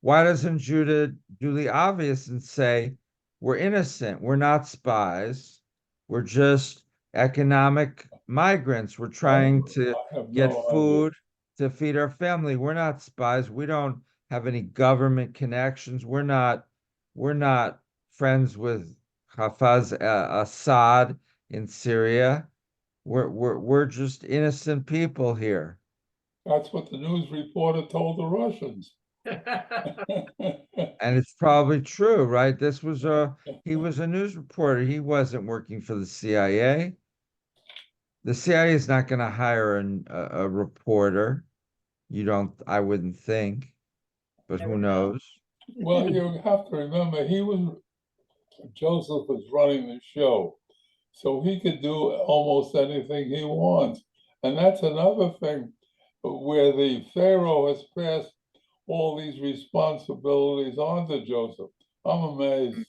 S9: what
S5: Judah do the obvious and say, we're innocent, we're not spies, we're just economic migrants, we're trying to
S9: I have
S5: get
S9: no idea.
S5: food to feed our family, we're not spies, we don't have any government connections, we're not friends with Hafez Assad in Syria, we're just innocent people here.
S9: That's what the news reporter told the Russians.
S5: And it's probably true, right? He was a news reporter. He wasn't working for the CIA. The CIA is not going to hire a reporter. I wouldn't think, but who knows?
S9: Well, you have to remember, Joseph was running the show. So he could do almost anything he wants. And that's another thing where the Pharaoh has passed all these responsibilities on to Joseph. I'm amazed.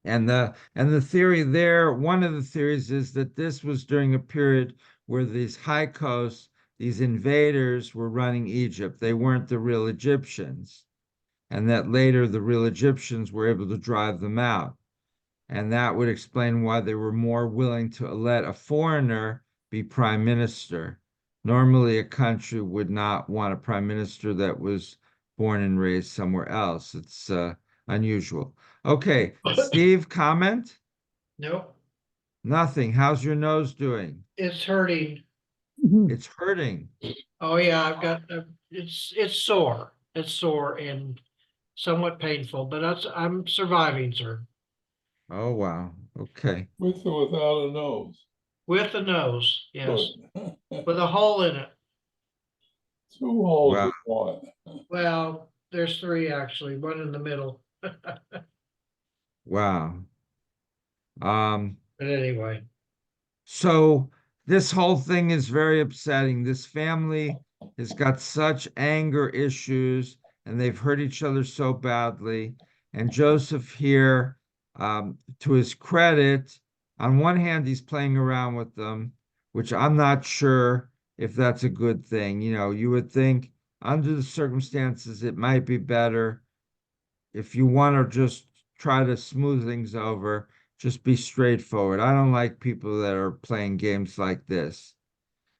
S5: And the theory there, one of the theories is that this was during a period where these high coast, these invaders were running Egypt. They weren't the real Egyptians. And that later the real Egyptians were able to drive them out. And that would explain why they were more willing to let a foreigner be prime minister. Normally, a country would not want a prime minister that was born and raised somewhere else. It's unusual. Okay, Steve, comment?
S4: Nope,
S5: Nothing. How's your nose doing?
S4: it's hurting.
S5: It's hurting.
S4: Oh, yeah, I've got, it's sore. It's sore and somewhat painful, but I'm surviving, sir.
S5: Oh, wow. Okay.
S9: With or without a nose.
S4: With a nose, yes,
S9: Good.
S4: with a hole in it.
S9: Two holes
S5: Wow.
S9: in one.
S4: Well, there's three actually, one in the middle.
S5: Wow. Um,
S4: But anyway,
S5: So this whole thing is very upsetting. This family has got such anger issues and they've hurt each other so badly. And Joseph here, to his credit, on one hand, he's playing around with them, which I'm not sure if that's a good thing. You know, you would think under the circumstances, it might be better if you want to just try to smooth things over, just be straightforward. I don't like people that are playing games like this.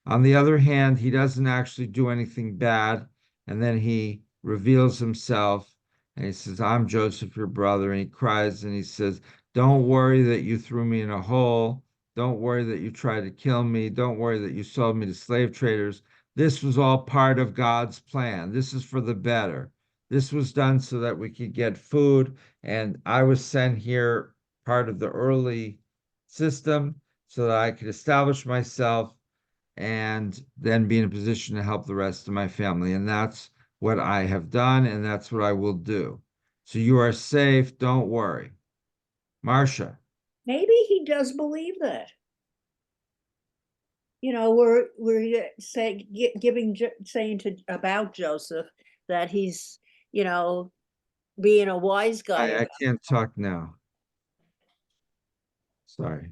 S5: On the other hand, he doesn't actually do anything bad. And then he reveals himself and he says, I'm Joseph, your brother. And he cries and he says, don't worry that you threw me in a hole. Don't worry that you tried to kill me. Don't worry that you sold me to slave traders. This was all part of God's plan. This is for the better. This was done so that we could get food. And I was sent here part of the early system so that I could establish myself and then be in a position to help the rest of my family. And that's what I have done, and that's what I will do. So you are safe. Don't worry. Marcia.
S2: Maybe he does believe that. You know, we're saying saying to about Joseph that he's, you know, being a wise guy.
S5: I can't talk now. Sorry.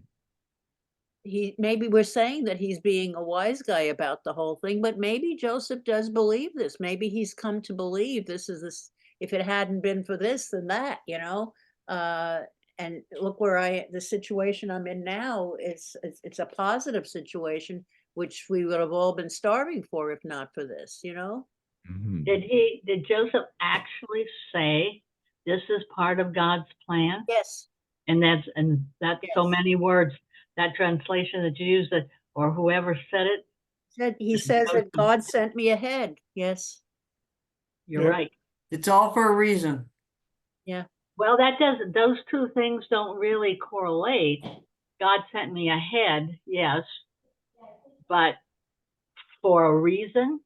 S2: Maybe we're saying that he's being a wise guy about the whole thing, but maybe Joseph does believe this. Maybe he's come to believe this. If it hadn't been for this, then that, you know. And look where the situation I'm in now, it's a positive situation, which we would have all been starving for if not for this, you know.
S5: Mhm.
S10: Did Joseph actually say this is part of God's plan?
S2: Yes.
S10: And that's so
S2: Yes.
S10: many words. That translation that you used, that or whoever said it,
S2: He says that God sent me ahead. Yes.
S10: you're
S9: Yeah.
S10: right.
S6: It's all for a reason.
S2: Yeah.
S10: Well, those two things don't really correlate. God sent me ahead, yes, but for a reason.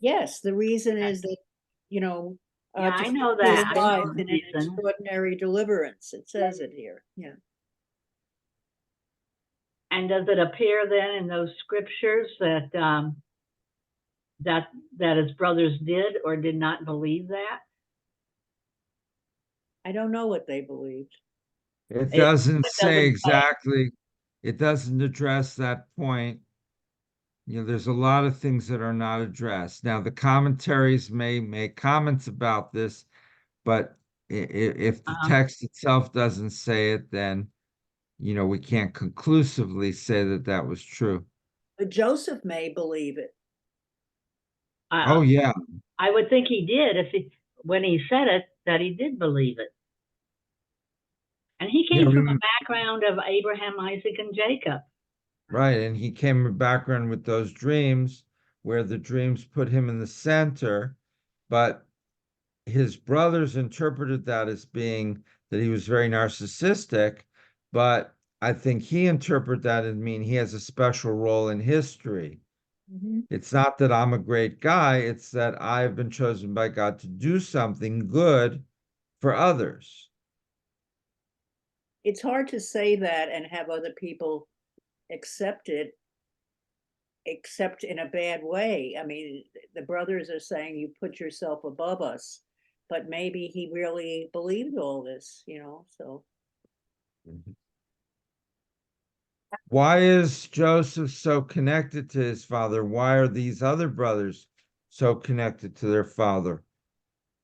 S2: Yes. The reason is that, you know,
S10: Yeah,
S2: to
S10: I know
S2: save his
S10: that. I know
S2: life
S10: the
S2: in an
S10: reason.
S2: extraordinary deliverance. It says it here. Yeah.
S10: And does it appear then in those scriptures that that his brothers did or did not believe that?
S2: I don't know what they believed.
S5: It doesn't
S10: It
S5: say
S10: doesn't say.
S5: exactly, it doesn't address that point. You know, there's a lot of things that are not addressed. Now, the commentaries may make comments about this, but if the text itself doesn't say it, then, you know, we can't conclusively say that that was true.
S2: But Joseph may believe it.
S5: Oh, yeah.
S10: I would think he did when he said it, that he did believe it. And he
S5: Yeah,
S10: came from a background of Abraham, Isaac, and Jacob.
S5: right. And he came in background with those dreams where the dreams put him in the center, but his brothers interpreted that as being that he was very narcissistic, but I think he interpreted that as mean he has a special role in history. It's not that I'm a great guy, it's that I've been chosen by God to do something good for others.
S2: it's hard to say that and have other people accept it, except in a bad way. I mean, the brothers are saying you put yourself above us, but maybe he really believed all this, so.
S5: Why is Joseph so connected to his father? Why are these other brothers so connected to their father?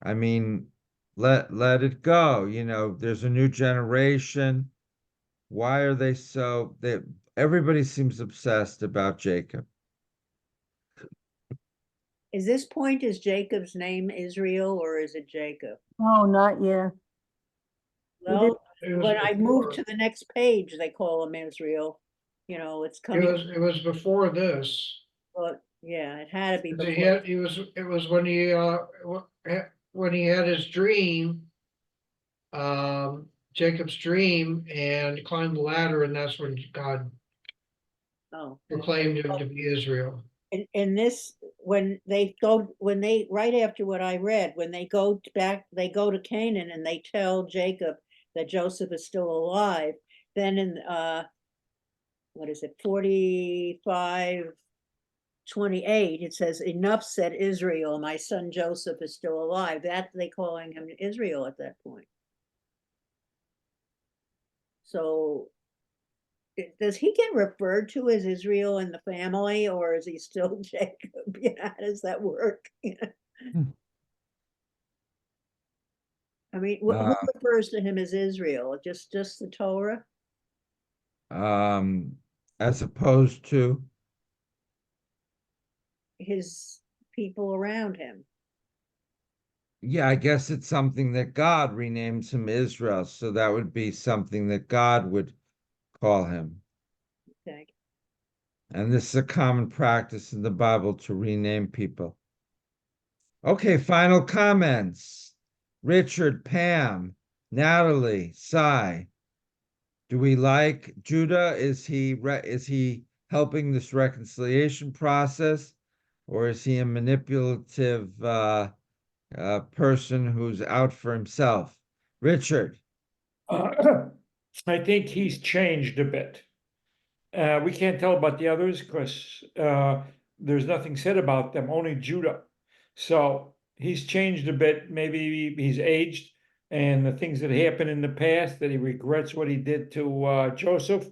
S5: I mean, let it go. There's a new generation. Why are they so everybody seems obsessed about Jacob?
S2: Is this point, is Jacob's name Israel or is it Jacob?
S8: No, not yet.
S2: Well,
S4: It was
S2: when I move
S4: before-
S2: to the next page, they call him Israel. It's coming,
S4: it was before this.
S2: but yeah, it had to be
S4: He
S2: before.
S4: had, it was when when he had his dream, Jacob's dream, and climbed the ladder, and that's when God
S2: Oh.
S4: proclaimed him to be Israel.
S2: And this, when they right after what I read, when they go back, they go to Canaan and they tell Jacob that Joseph is still alive. Then in, what is it, 45:28, it says, enough said Israel, my son Joseph is still alive. That they calling him Israel at that point. So does he get referred to as Israel in the family, or is he still Jacob? How does that work? I mean, who refers to him as Israel? Just the Torah?
S5: As opposed to,
S2: His people around him.
S5: yeah, I guess it's something that God renames him Israel, so that would be something that God would call him.
S2: Okay.
S5: And this is a common practice in the Bible to rename people. Okay, final comments. Richard, Pam, Natalie, Cy. Do we like Judah? Is he helping this reconciliation process, or is he a manipulative person who's out for himself? Richard.
S3: I think he's changed a bit. We can't tell about the others because there's nothing said about them, only Judah. So he's changed a bit. Maybe he's aged, and the things that happened in the past, that he regrets what he did to Joseph.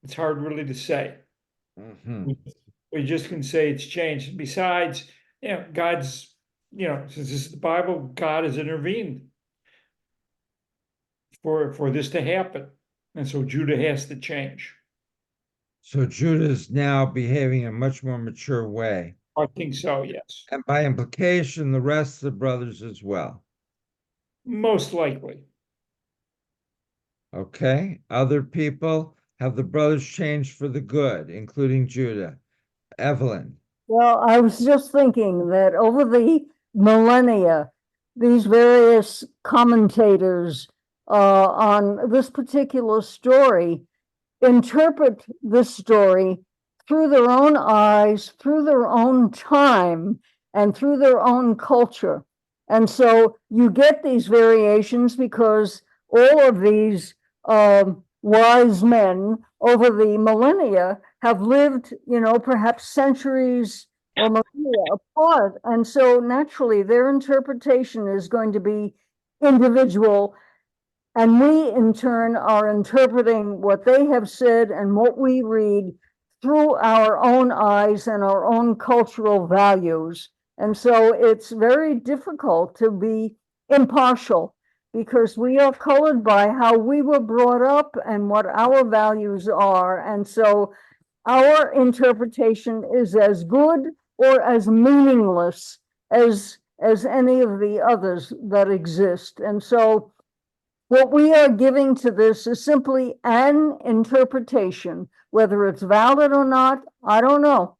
S3: It's hard really to say. We just can say it's changed. Besides, God's, since this is the Bible, God has intervened for this to happen. And so Judah has to change.
S5: So Judah is now behaving in a much more mature way.
S3: I think so, yes.
S5: And by implication, the rest of the brothers as well.
S3: Most likely.
S5: Okay. Other people, have the brothers changed for the good, including Judah? Evelyn.
S8: Well, I was just thinking that over the millennia, these various commentators on this particular story interpret this story through their own eyes, through their own time, and through their own culture. And so you get these variations because all of these wise men over the millennia have lived, perhaps centuries or millennia apart. And so naturally, their interpretation is going to be individual. And we, in turn, are interpreting what they have said and what we read through our own eyes and our own cultural values. And so it's very difficult to be impartial because we are colored by how we were brought up and what our values are. And so our interpretation is as good or as meaningless as any of the others that exist. And so what we are giving to this is simply an interpretation. Whether it's valid or not, I don't know.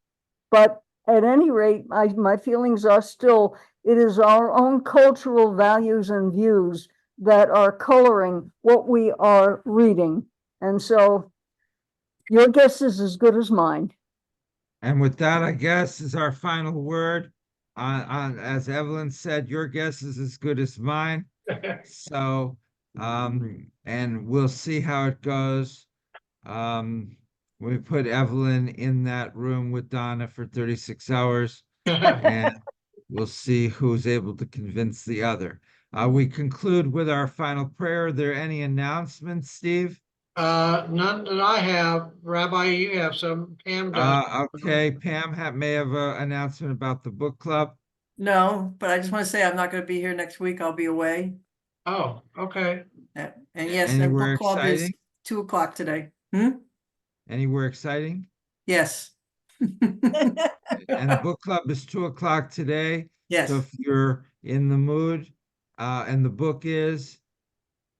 S8: But at any rate, my feelings are still, it is our own cultural values and views that are coloring what we are reading. And so your guess is as good as mine.
S5: And with that, I guess, is our final word. On as Evelyn said, your guess is as good as mine. So And we'll see how it goes. We put Evelyn in that room with Donna for 36 hours, and we'll see who's able to convince the other. We conclude with our final prayer. Are there any announcements, Steve?
S4: None that I have. Rabbi, you have some. Pam does.
S5: Okay, Pam may have an announcement about the book club.
S6: No, but I just want to say I'm not going to be here next week. I'll be away.
S4: Oh, okay.
S6: And yes, and
S5: Anywhere
S6: book club is
S5: exciting?
S6: 2:00 today.
S5: Anywhere exciting?
S6: Yes.
S5: And the book club is 2:00 today.
S6: Yes.
S5: So if you're in the mood, and the book is,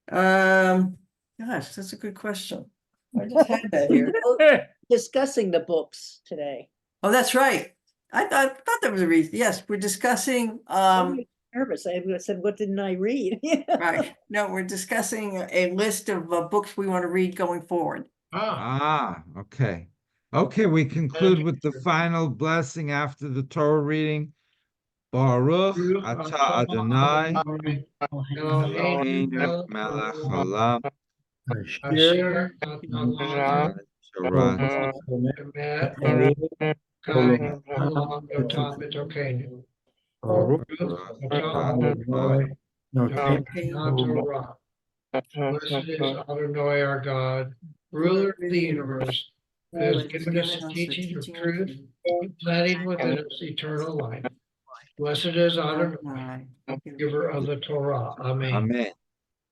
S6: Gosh, that's a good question. I just had that here.
S2: Discussing the books today.
S6: Oh, that's right. I thought that was a reason. Yes, we're discussing,
S2: I'm nervous. I said, what didn't I read?
S6: right. No, we're discussing a list of books we want to read going forward.
S5: okay. Okay, we conclude with the final blessing after the Torah reading. Baruch atah Adonai Eloheinu melech haolam
S4: Asher
S5: Torah
S3: Baruch
S4: Blessed is Adonai our God, ruler of the universe, who has given us the teaching of truth, planting within us eternal life. Blessed is Adonai, giver of the Torah. Amen.
S5: Amen.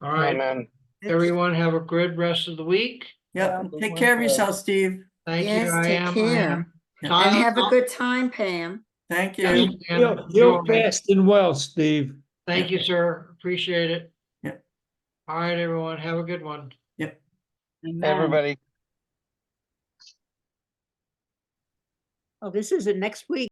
S4: All right,
S1: Amen.
S4: everyone have a good rest of the week.
S6: Yep. Take care of yourself, Steve.
S4: Thank you.
S7: Yes,
S4: I
S7: take
S4: am.
S7: care. And have a good time, Pam.
S6: Thank you.
S4: Yes, and
S3: Heal
S4: enjoy.
S3: fast and well, Steve.
S4: Thank you, sir. Appreciate it.
S6: Yep.
S4: All right, everyone, have a good one.
S1: Everybody.
S2: Oh, this is it next week.